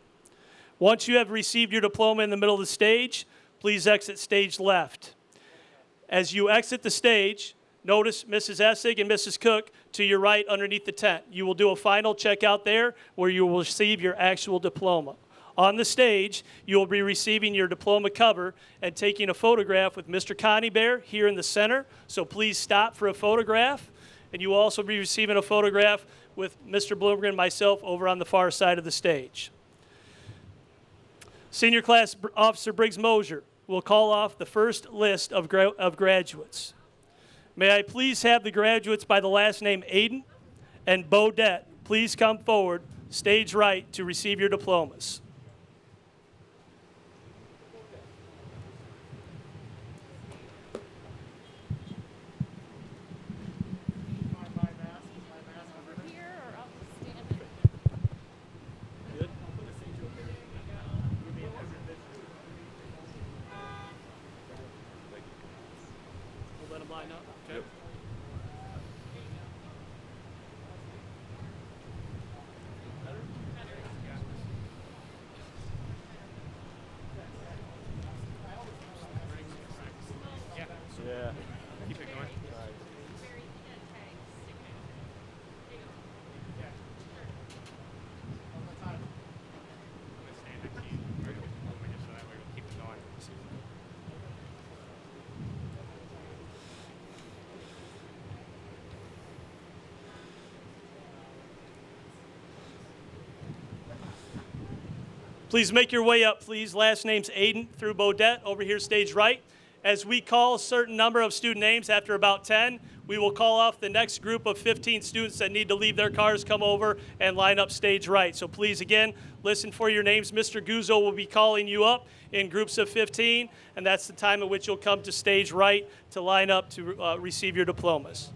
Once you have received your diploma in the middle of the stage, please exit stage left. As you exit the stage, Notice Mrs. Essig and Mrs. Cook to your right underneath the tent. You will do a final check out there where you will receive your actual diploma. On the stage, you will be receiving your diploma cover and taking a photograph with Mr. Connie Bear here in the center. So please stop for a photograph. And you will also be receiving a photograph with Mr. Bloomberg and myself over on the far side of the stage. Senior Class Officer Briggs Mosier will call off the first list of graduates. May I please have the graduates by the last name Aiden and Bodette please come forward, stage right, to receive your diplomas. We'll let them line up. Okay. Yep. Yeah. Keep it going. Please make your way up, please. Last name's Aiden through Bodette, over here, stage right. As we call a certain number of student names after about 10, we will call off the next group of 15 students that need to leave their cars, come over and line up stage right. So please, again, listen for your names. Mr. Guzzo will be calling you up in groups of 15, and that's the time at which you'll come to stage right to line up to receive your diplomas.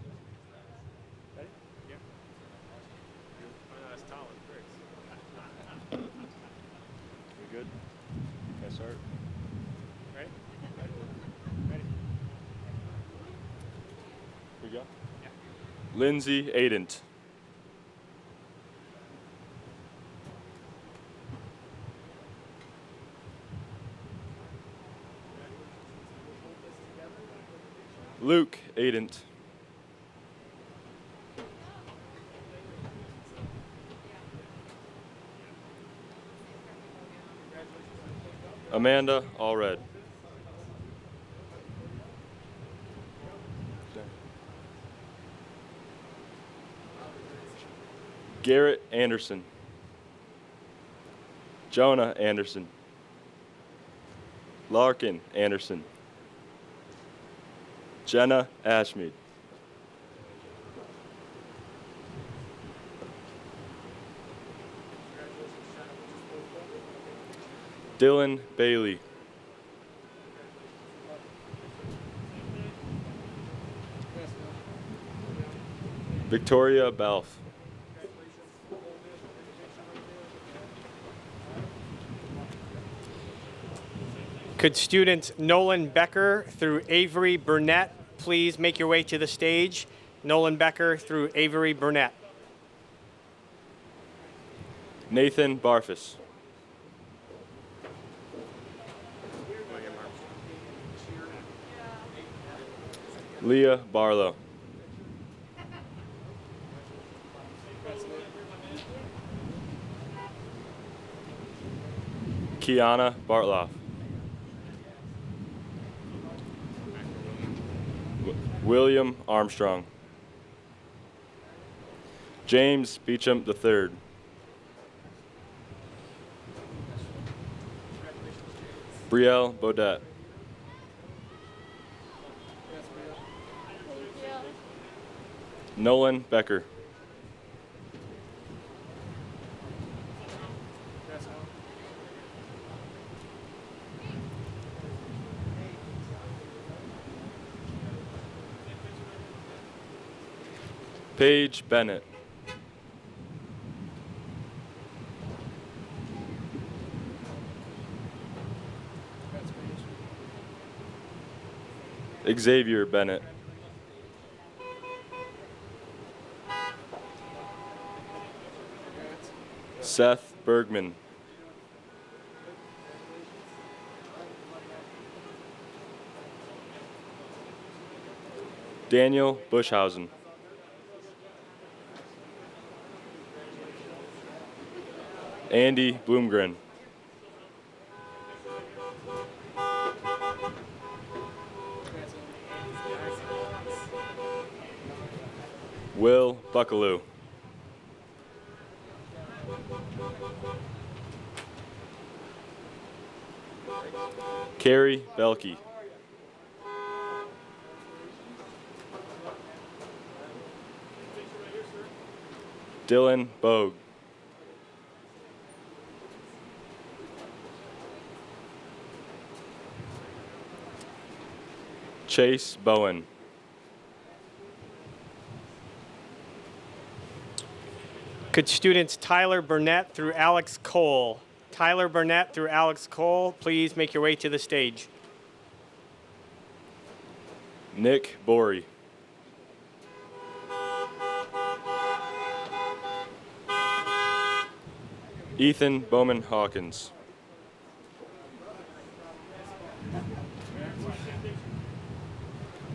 Good? Can I start? Ready? Ready. Here we go? Yeah. Lindsay Adent. Luke Adent. Amanda Allred. Garrett Anderson. Jonah Anderson. Larkin Anderson. Jenna Ashmead. Dylan Bailey. Victoria Balf. Could students Nolan Becker through Avery Burnett please make your way to the stage? Nolan Becker through Avery Burnett. Nathan Barfus. Leah Barlow. Kiana Bartloff. William Armstrong. James Beecham III. Brielle Bodette. Nolan Becker. Paige Bennett. Xavier Bennett. Seth Bergman. Daniel Bushhausen. Andy Bloomgren. Will Buckaloo. Carrie Belkey. Dylan Bogue. Chase Bowen. Could students Tyler Burnett through Alex Cole? Tyler Burnett through Alex Cole, please make your way to the stage. Nick Borey. Ethan Bowman Hawkins.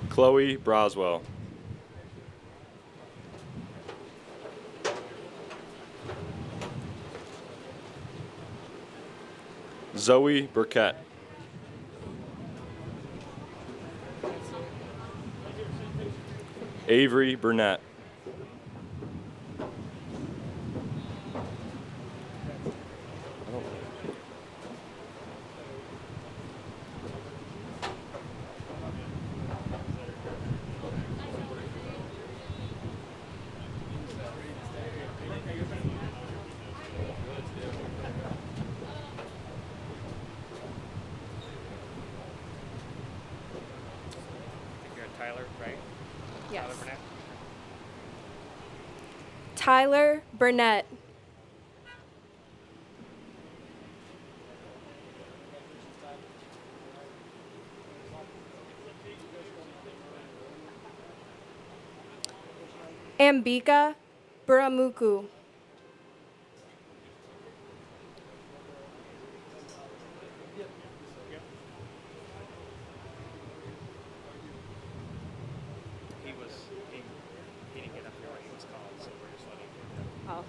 Chloe Broswell. Zoe Burkett. Avery Burnett. Tyler, right? Yes. Tyler Burnett. Tyler Burnett. Ambika Buramuku. He didn't get up here when he was called, so we're just letting him know.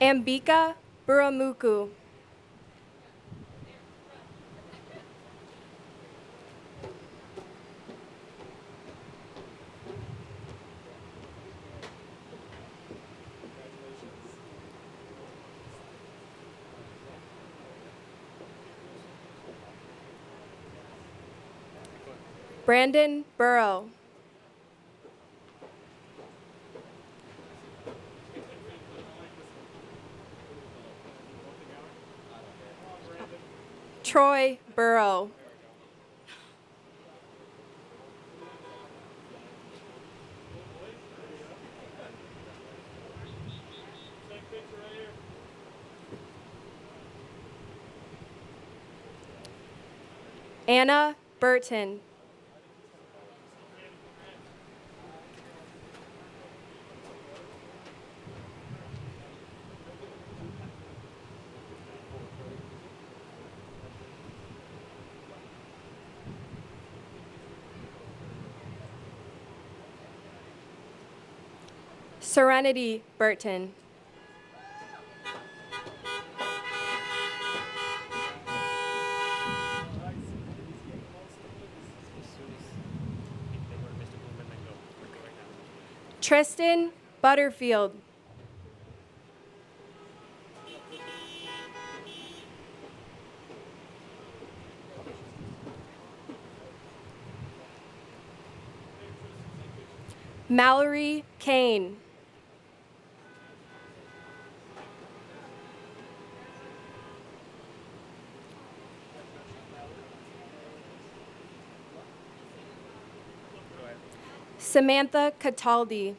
Ambika Buramuku. Brandon Burrow. Troy Burrow. Anna Burton. Serenity Burton. Tristan Butterfield. Mallory Kane. Samantha Cataldi.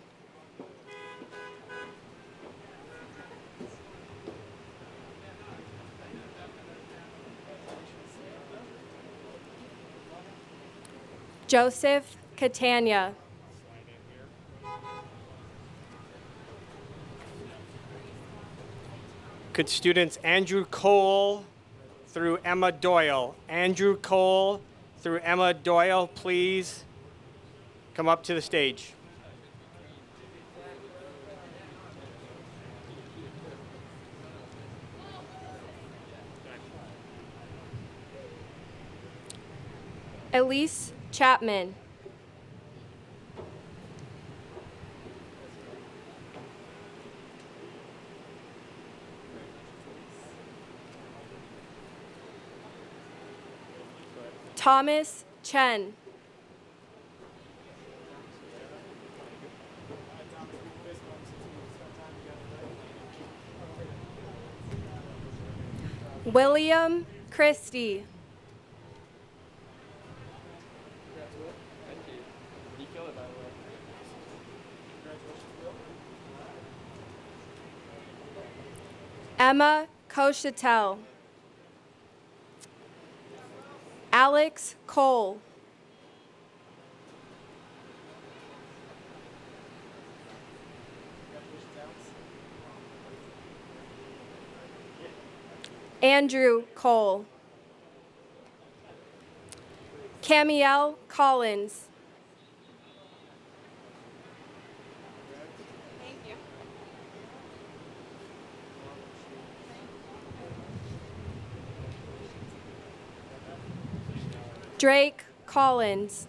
Joseph Catania. Could students Andrew Cole through Emma Doyle? Andrew Cole through Emma Doyle, please come up to the stage. Elise Chapman. Thomas Chen. William Christie. Emma Kochetel. Alex Cole. Andrew Cole. Camiel Collins. Drake Collins.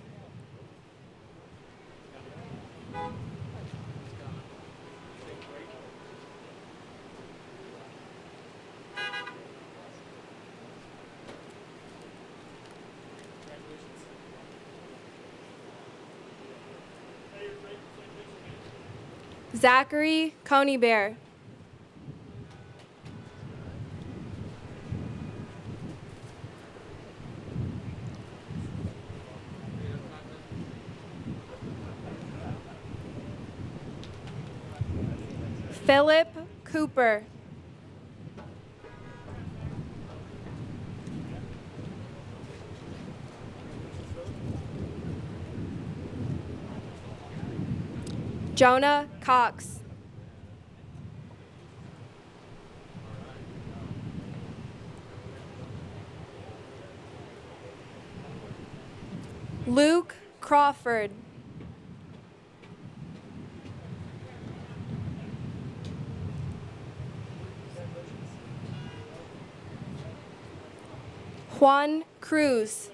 Zachary Conybear. Philip Cooper. Jonah Cox. Luke Crawford. Juan Cruz.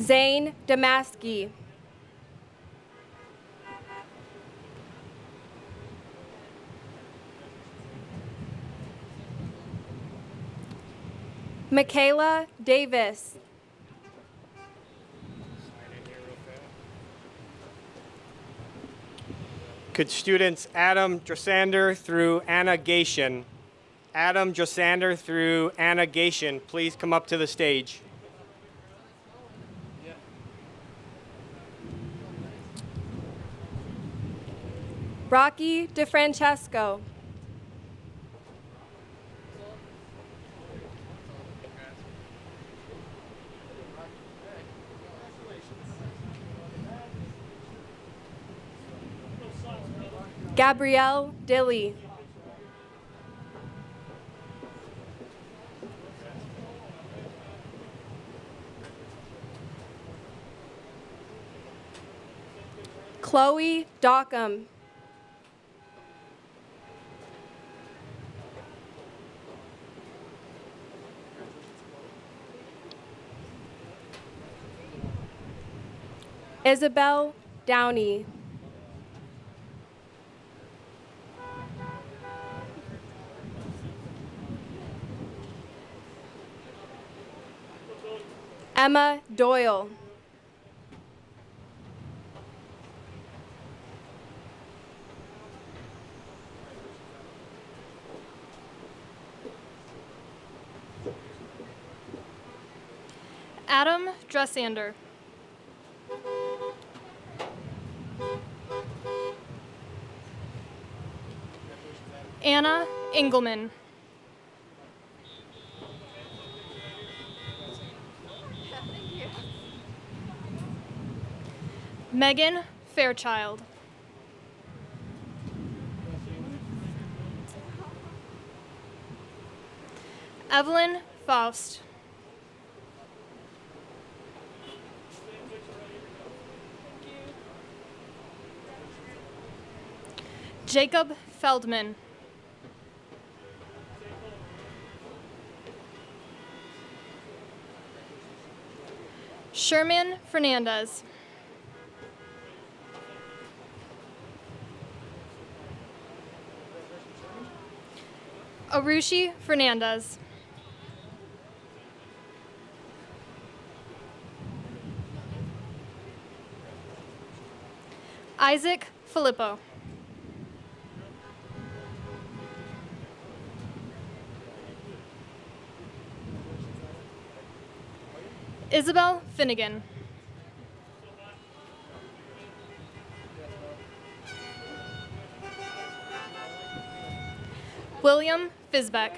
Zane Damaski. Michaela Davis. Could students Adam Drosander through Anna Gation, Adam Drosander through Anna Gation, please come up to the stage. Rocky DeFrancesco. Gabrielle Dilly. Chloe Dockham. Isabel Downey. Emma Doyle. Adam Dressander. Anna Engelman. Megan Fairchild. Evelyn Faust. Jacob Feldman. Sherman Fernandez. Arushi Fernandez. Isaac Filippo. Isabel Finnegan. William Fisbeck.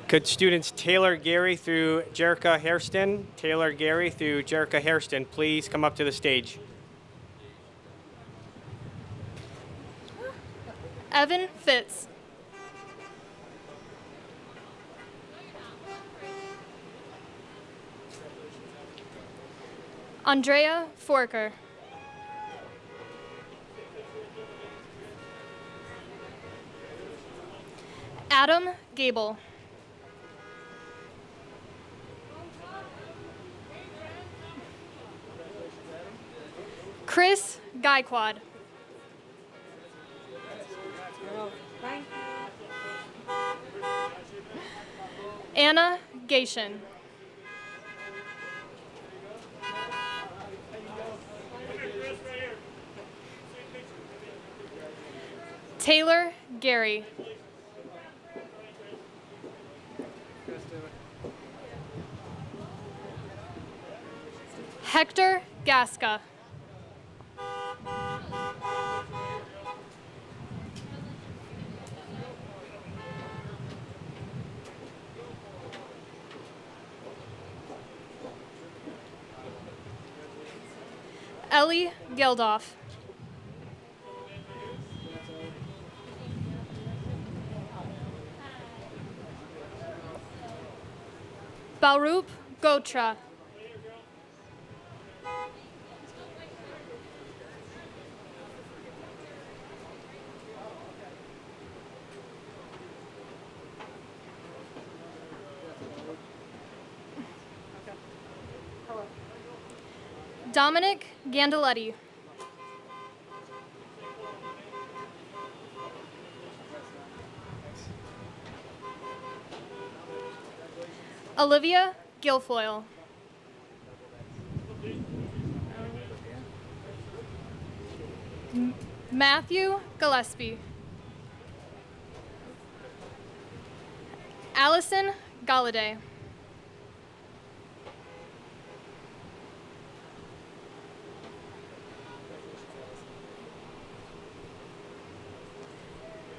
Could students Taylor Gary through Jerica Hairston, Taylor Gary through Jerica Hairston, please come up to the stage. Evan Fitz. Andrea Forker. Adam Gable. Chris Gaikwad. Anna Gation. Taylor Gary. Hector Gasca. Ellie Geldof. Barup Gotra. Dominic Gandaletti. Olivia Guilfoyle. Matthew Gillespie. Allison Galladay.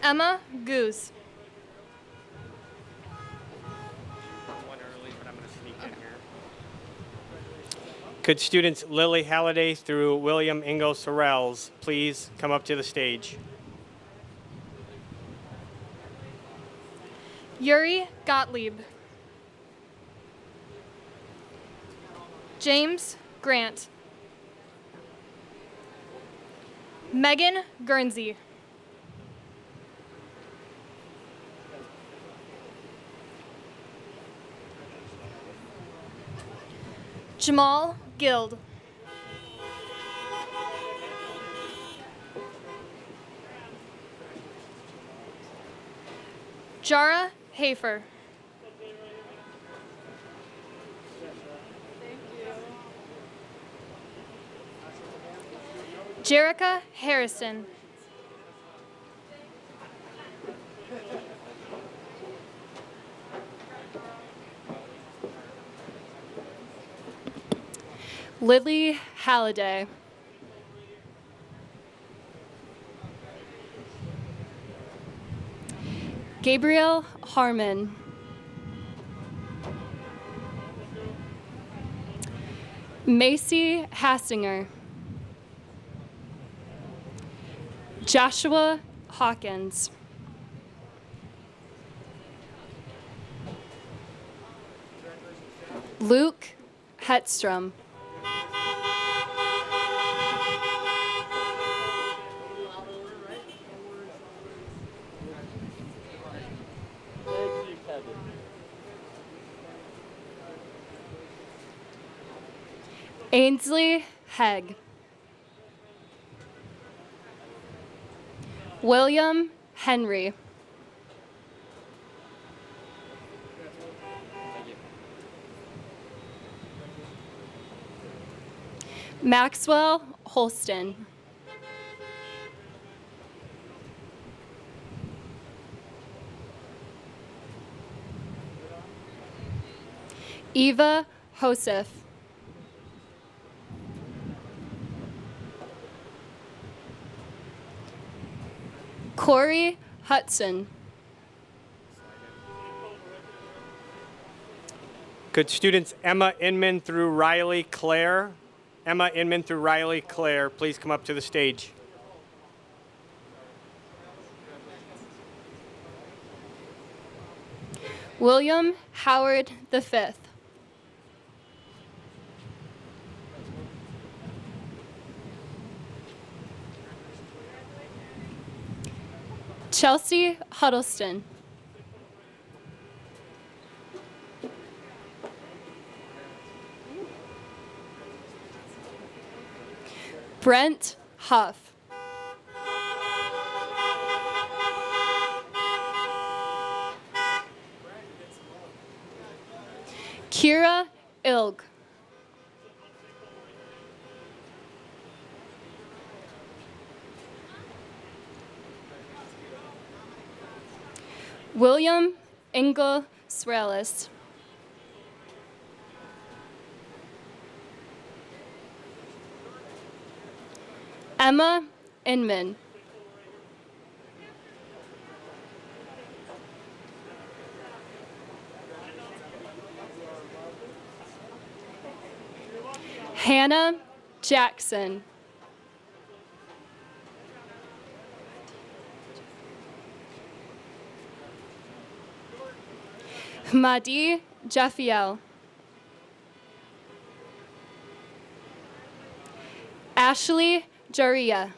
Emma Goose. Could students Lily Halliday through William Ingo Sorrells please come up to the stage? Yuri Gottlieb. James Grant. Megan Guernsey. Jamal Guild. Jara Hafer. Jerica Harrison. Lily Halliday. Gabriel Harmon. Macy Hassinger. Joshua Hawkins. Luke Hetstrom. Ainsley Hegg. William Henry. Maxwell Holston. Eva Joseph. Corey Hudson. Could students Emma Inman through Riley Claire, please come up to the stage. William Howard V. Chelsea Huddleston. Brent Huff. Kira Ilg. William Engel Sralis. Emma Inman. Hannah Jackson. Madi Jaffiel. Ashley Jaria.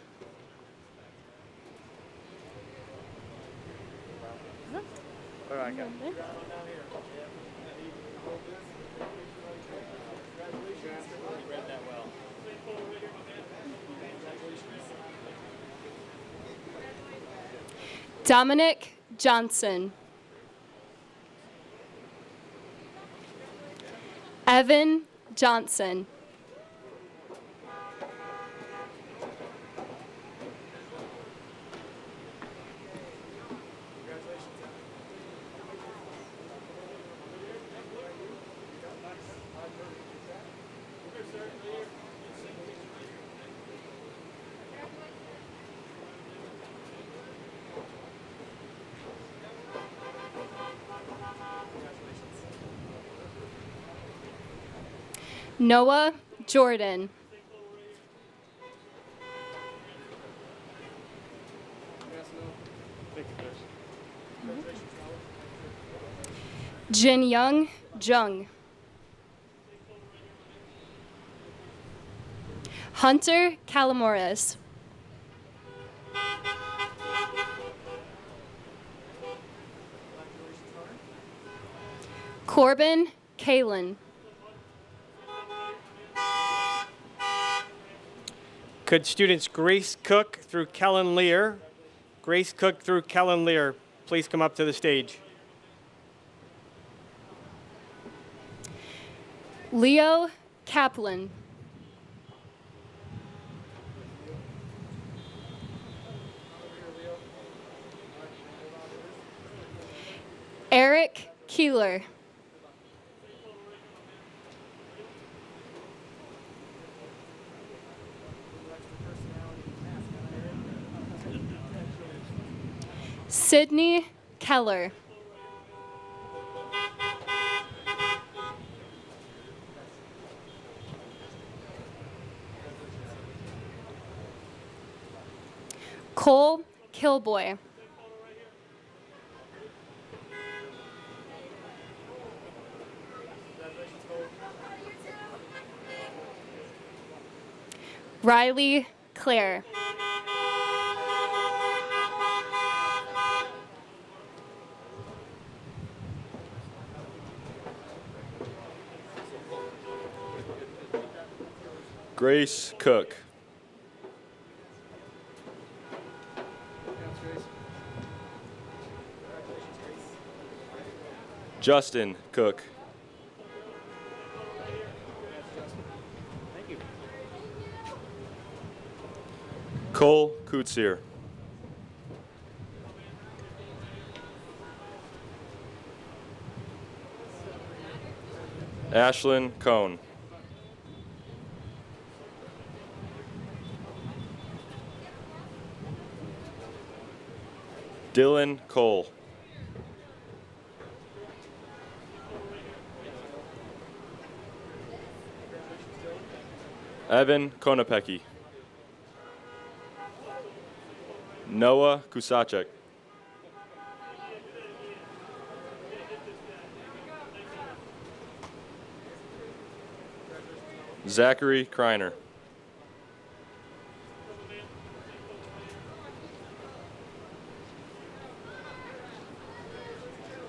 Dominic Johnson. Evan Johnson. Noah Jordan. Jin Young Jung. Hunter Calamoras. Corbin Kalen. Could students Grace Cook through Kellen Lear, please come up to the stage. Leo Kaplan. Eric Keeler. Sydney Keller. Cole Kilboy. Riley Claire. Grace Cook. Justin Cook. Cole Kutsier. Ashlyn Cohn. Dylan Cole. Evan Konopecki. Noah Kusacek. Zachary Kreiner.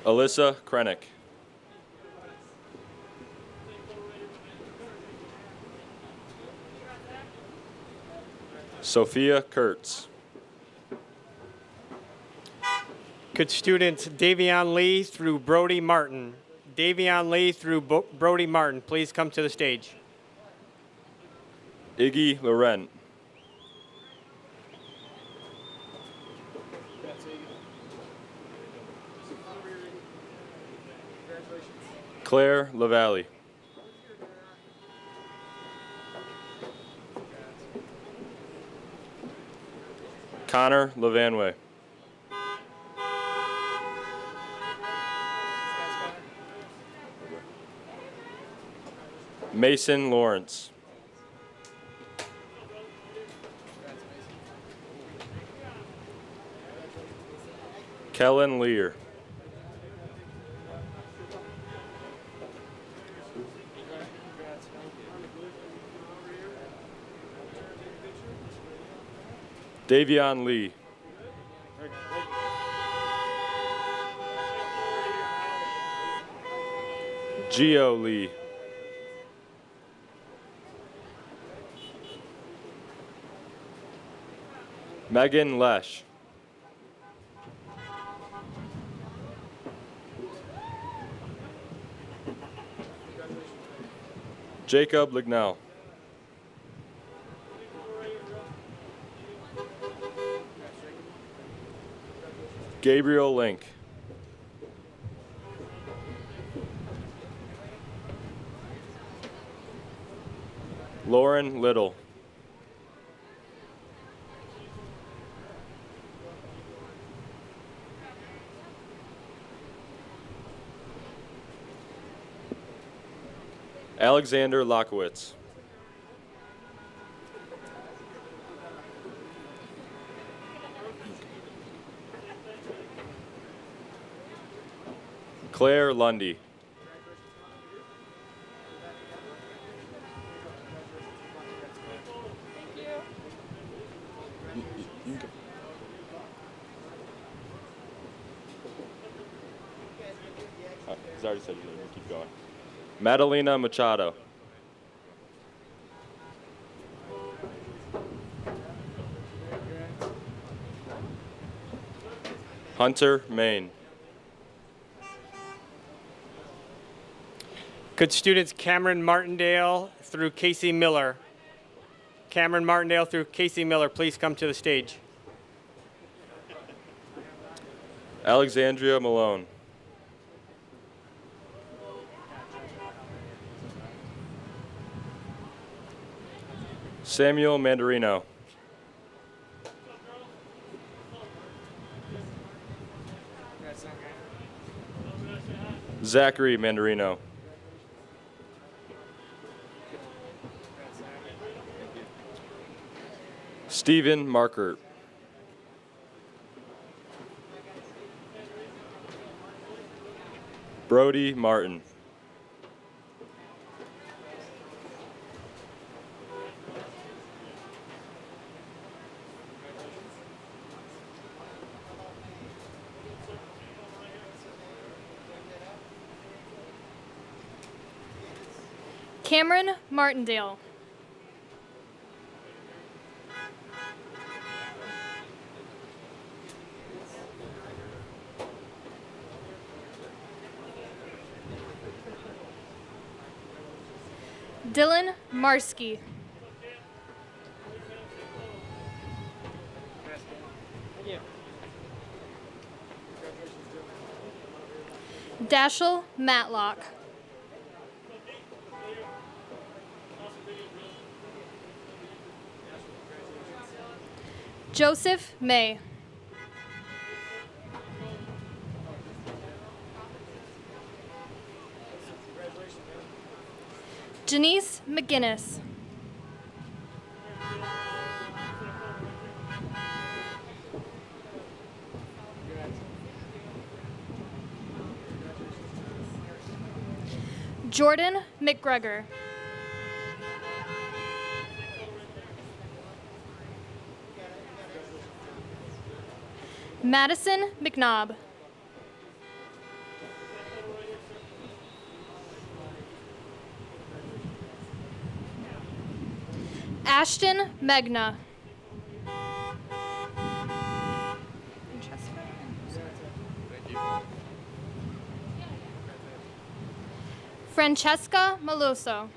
Alyssa Krennick. Sophia Kurtz. Could students Davion Lee through Brody Martin? Davion Lee through Brody Martin, please come to the stage. Iggy Laurent. Claire LaValle. Connor Levanway. Mason Lawrence. Kellen Lear. Davion Lee. Geo Lee. Megan Lesh. Jacob Lignell. Gabriel Link. Lauren Little. Alexander Lockowitz. Claire Lundy. He's already said you keep going. Madalena Machado. Hunter Main. Could students Cameron Martindale through Casey Miller? Cameron Martindale through Casey Miller, please come to the stage. Alexandria Malone. Samuel Mandarino. Zachary Mandarino. Stephen Markert. Brody Martin. Cameron Martindale. Dylan Marsky. Dashel Matlock. Joseph May. Janice McGinnis. Jordan McGregor. Madison McNobb. Ashton Megna. Francesca Meloso.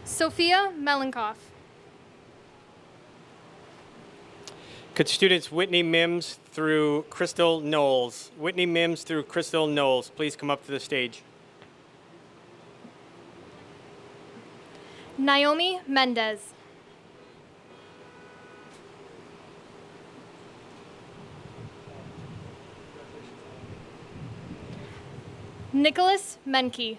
Sophia Melenkoff. Could students Whitney Mims through Crystal Knowles? Whitney Mims through Crystal Knowles, please come up to the stage. Naomi Mendez. Nicholas Menke.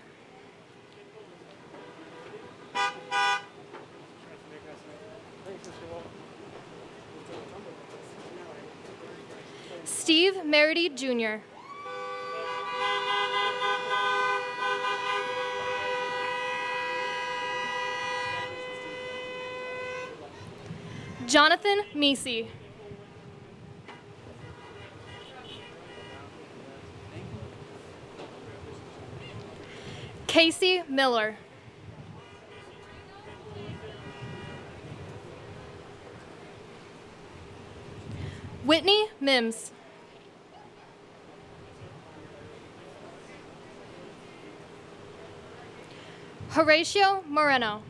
Steve Merity Jr. Jonathan Meesey. Casey Miller. Whitney Mims. Horatio Moreno.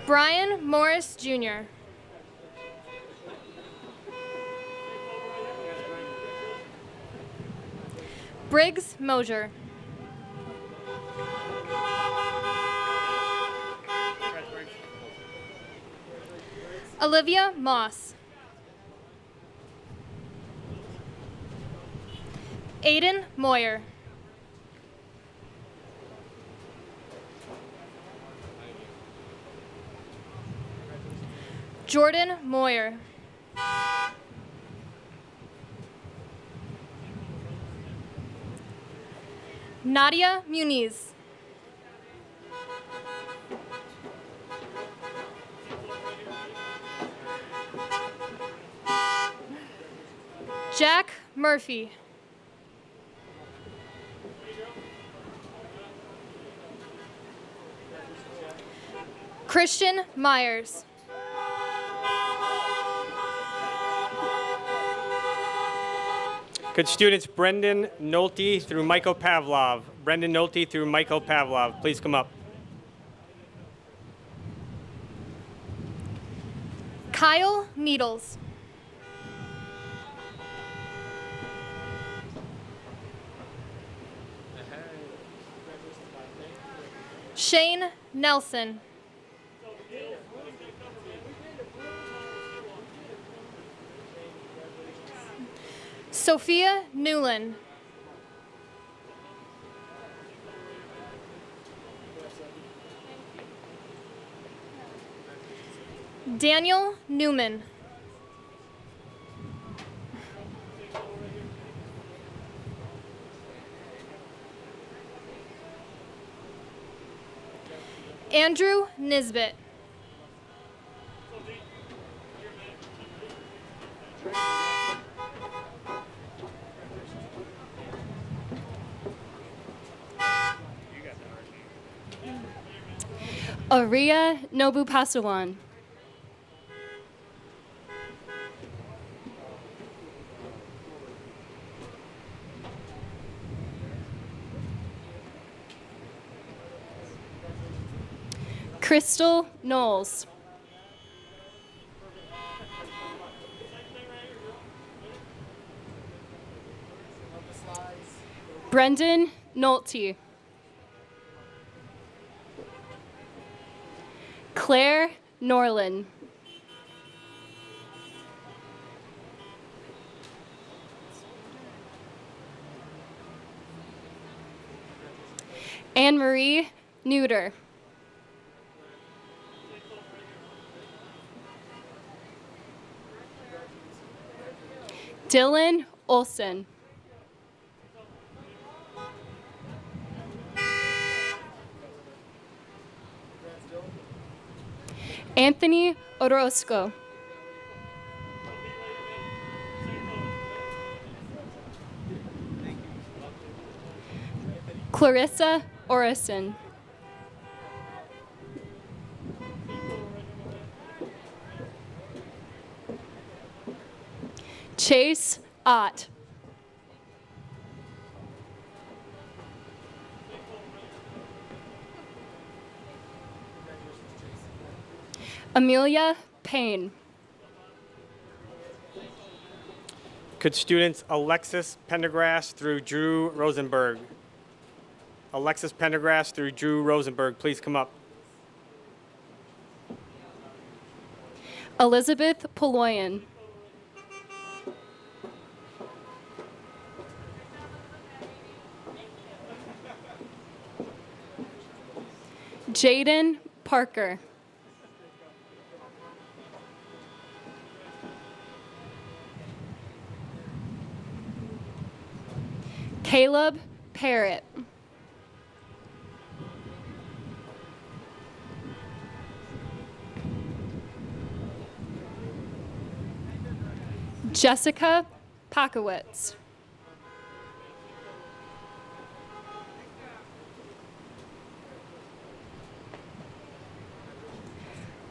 Brian Morris Jr. Briggs Mosier. Olivia Moss. Aiden Moyer. Jordan Moyer. Nadia Muniz. Jack Murphy. Christian Myers. Could students Brendan Nolte through Michael Pavlov? Brendan Nolte through Michael Pavlov, please come up. Kyle Needles. Shane Nelson. Sophia Newland. Daniel Newman. Andrew Nisbet. Aria Nobupasawan. Crystal Knowles. Brendan Nolte. Claire Norland. Anne Marie Neuter. Dylan Olson. Anthony Orozco. Clarissa Orison. Chase Ott. Amelia Payne. Could students Alexis Pendergrass through Drew Rosenberg? Alexis Pendergrass through Drew Rosenberg, please come up. Elizabeth Poloyan. Jaden Parker. Caleb Parrott. Jessica Pakowitz.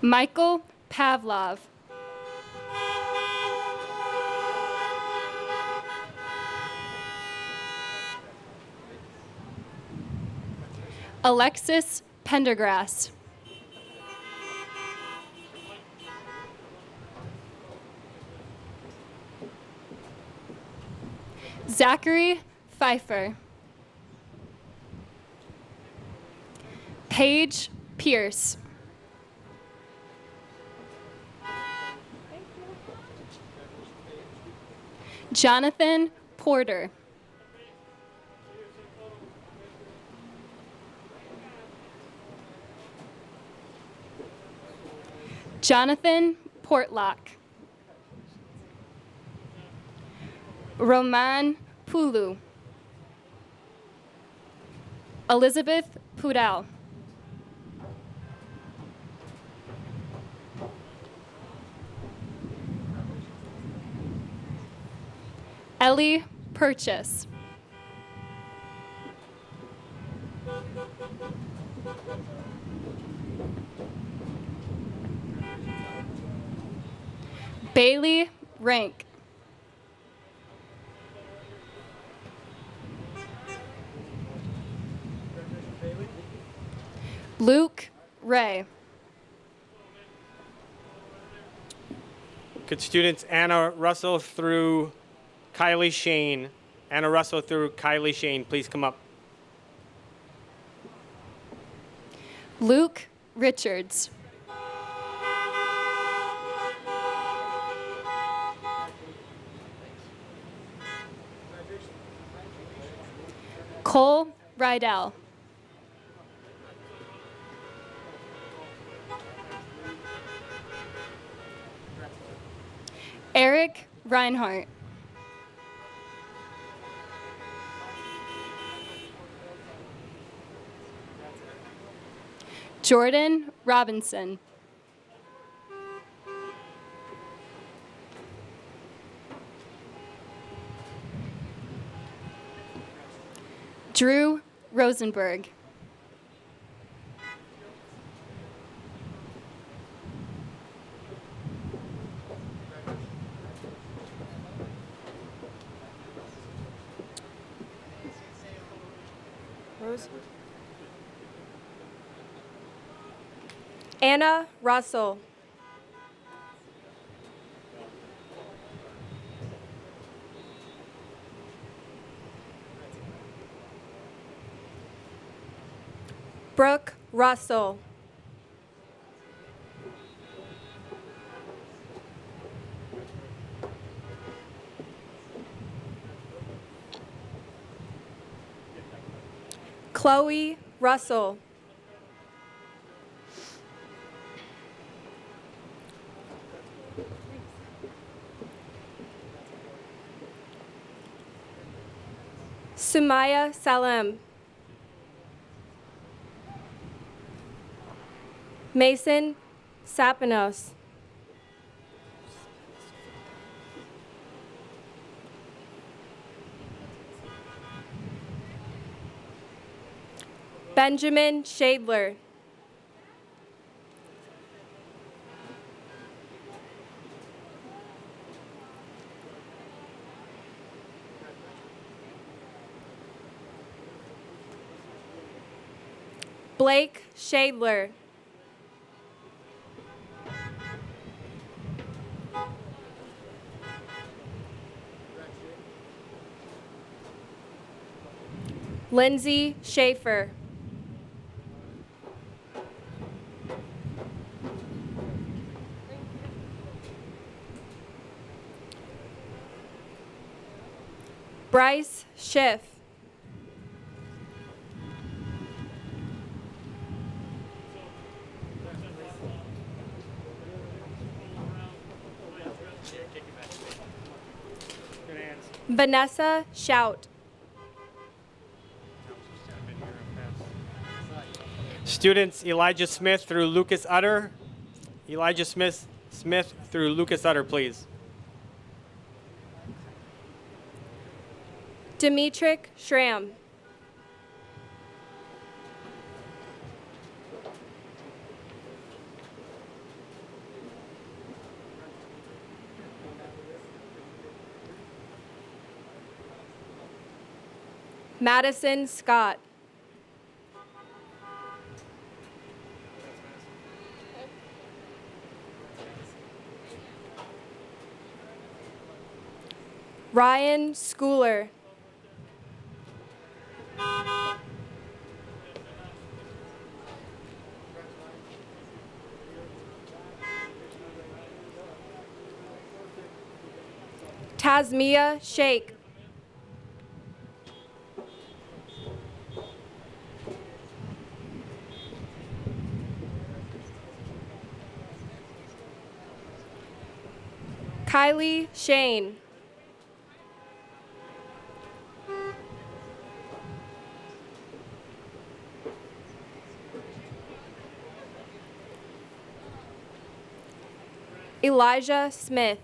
Michael Pavlov. Alexis Pendergrass. Zachary Pfeiffer. Paige Pierce. Jonathan Porter. Jonathan Portlock. Roman Pulu. Elizabeth Pudal. Ellie Purchase. Bailey Rank. Luke Ray. Could students Anna Russell through Kylie Shane? Anna Russell through Kylie Shane, please come up. Luke Richards. Cole Rydell. Eric Reinhardt. Jordan Robinson. Drew Rosenberg. Anna Russell. Brooke Russell. Chloe Russell. Sumaya Salem. Mason Sapinos. Benjamin Shadler. Blake Shadler. Lindsay Schaefer. Bryce Schiff. Vanessa Shout. Students Elijah Smith through Lucas Utter. Elijah Smith through Lucas Utter, please. Demetric Schramm. Madison Scott. Ryan Schooler. Tasmia Sheikh. Kylie Shane. Elijah Smith.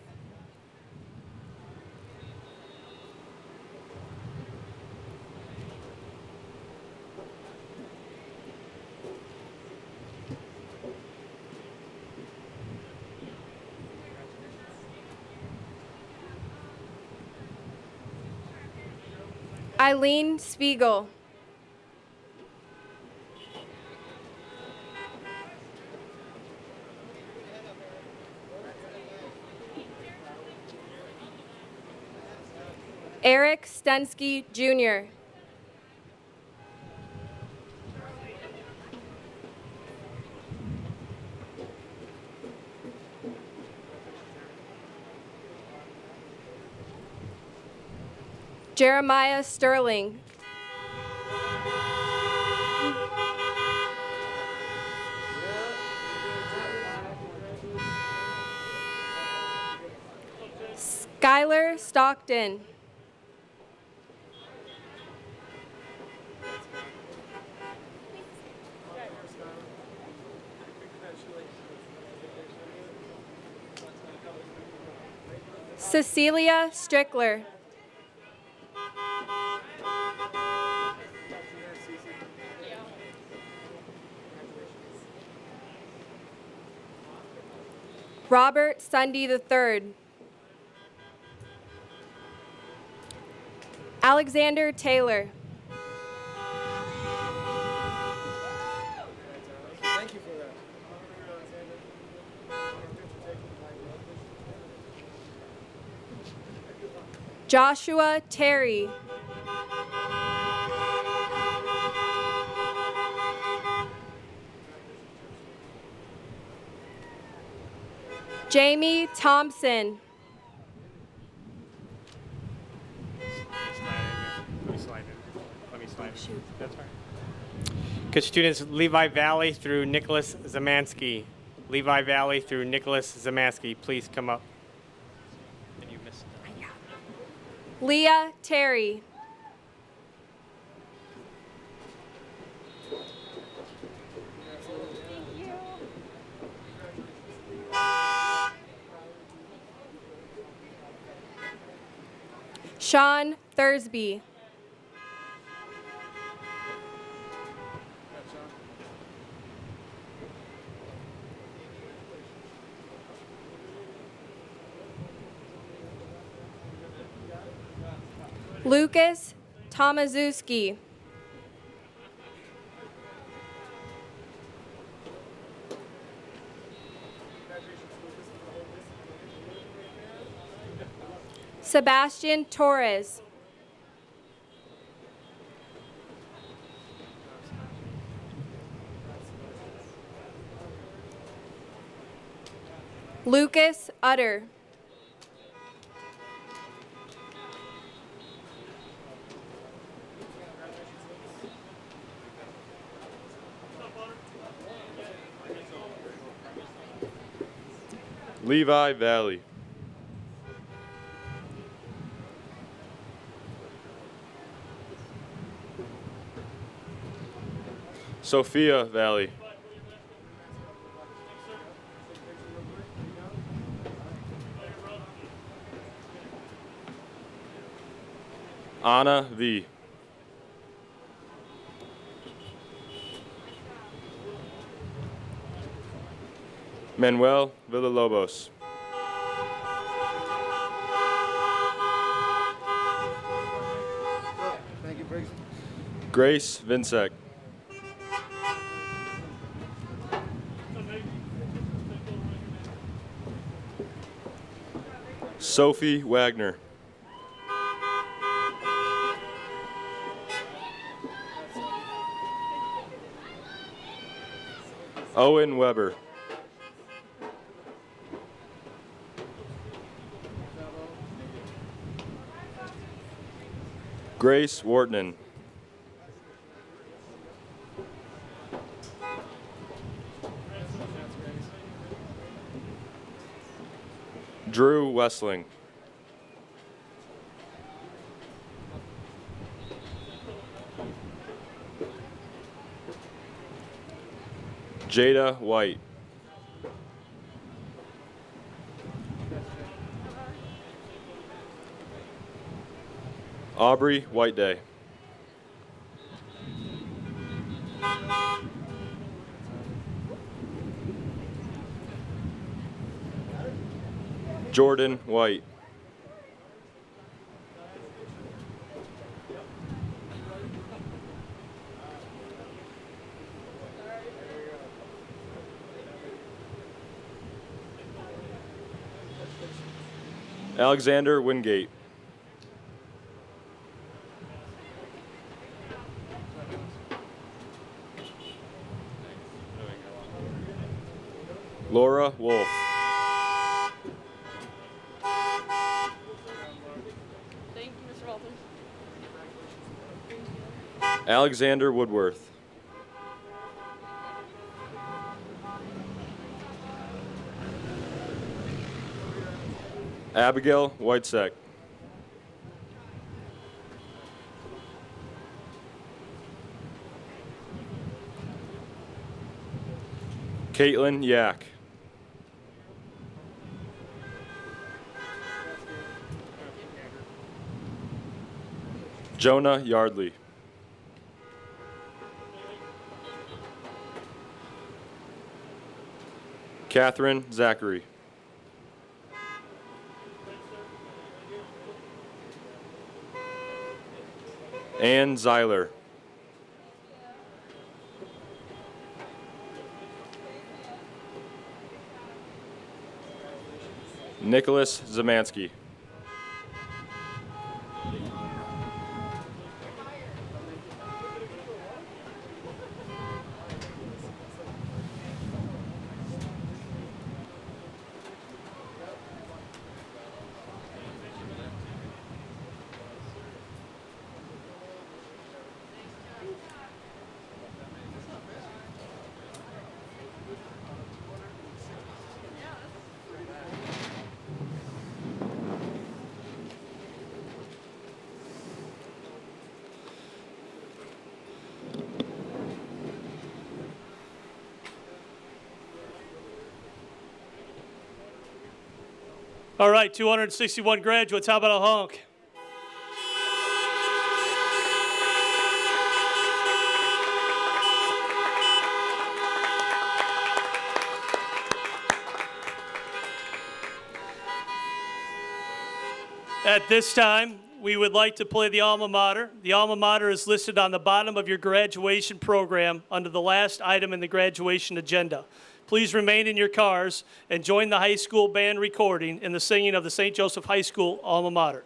Eileen Spiegel. Eric Stensky Jr. Jeremiah Sterling. Skylar Stockton. Cecilia Strickler. Robert Sunday III. Alexander Taylor. Thank you for that. Joshua Terry. Jamie Thompson. Let me slide in. That's fine. Could students Levi Valley through Nicholas Zamansky? Levi Valley through Nicholas Zamansky, please come up. And you missed Leah Terry. Sean Thursby. Lucas Tomaszewski. Sebastian Torres. Lucas Utter. Levi Valley. Sophia Valley. Anna V. Manuel Villalobos. Thank you, Briggs. Grace Vinsek. Sophie Wagner. Owen Weber. Grace Wortman. Drew Wessling. Jada White. Aubrey Whiteday. Jordan White. Alexander Wingate. Laura Wolf. Thank you, Mr. Walters. Alexander Woodworth. Abigail Whitesec. Caitlin Yak. Jonah Yardley. Catherine Zachary. Ann Zeiler. Nicholas Zamansky. All right, 261 graduates. How about a honk? At this time, we would like to play the alma mater. The alma mater is listed on the bottom of your graduation program under the last item in the graduation agenda. Please remain in your cars and join the high school band recording in the singing of the St. Joseph High School alma mater.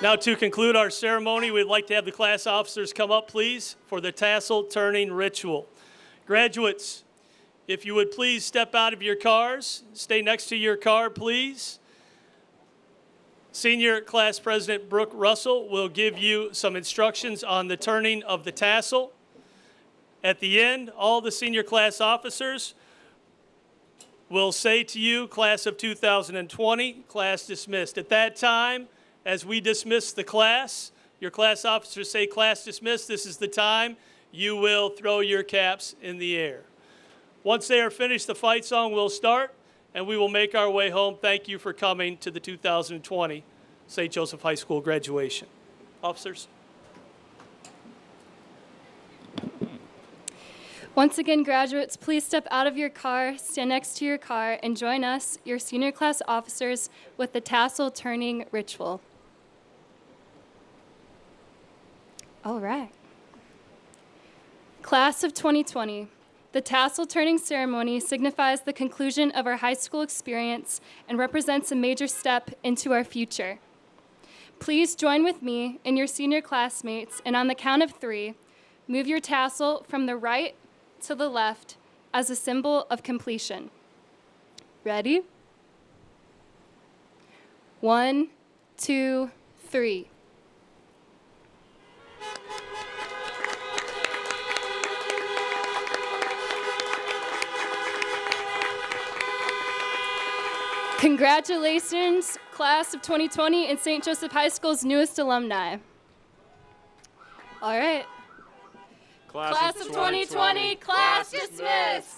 Now, to conclude our ceremony, we'd like to have the class officers come up, please, for the tassel turning ritual. Graduates, if you would please step out of your cars, stay next to your car, please. Senior Class President Brooke Russell will give you some instructions on the turning of the tassel. At the end, all the senior class officers will say to you, Class of 2020, class dismissed. At that time, as we dismiss the class, your class officers say, class dismissed, this is the time you will throw your caps in the air. Once they are finished, the fight song will start, and we will make our way home. Thank you for coming to the 2020 St. Joseph High School graduation. Officers. Once again, graduates, please step out of your car, stand next to your car, and join us, your senior class officers, with the tassel turning ritual. All right. Class of 2020, The tassel turning ceremony signifies the conclusion of our high school experience and represents a major step into our future. Please join with me and your senior classmates, and on the count of 3, move your tassel from the right to the left as a symbol of completion. Ready? 1, 2, 3. Congratulations, class of 2020 and St. Joseph High School's newest alumni. All right. Class of 2020, class dismissed.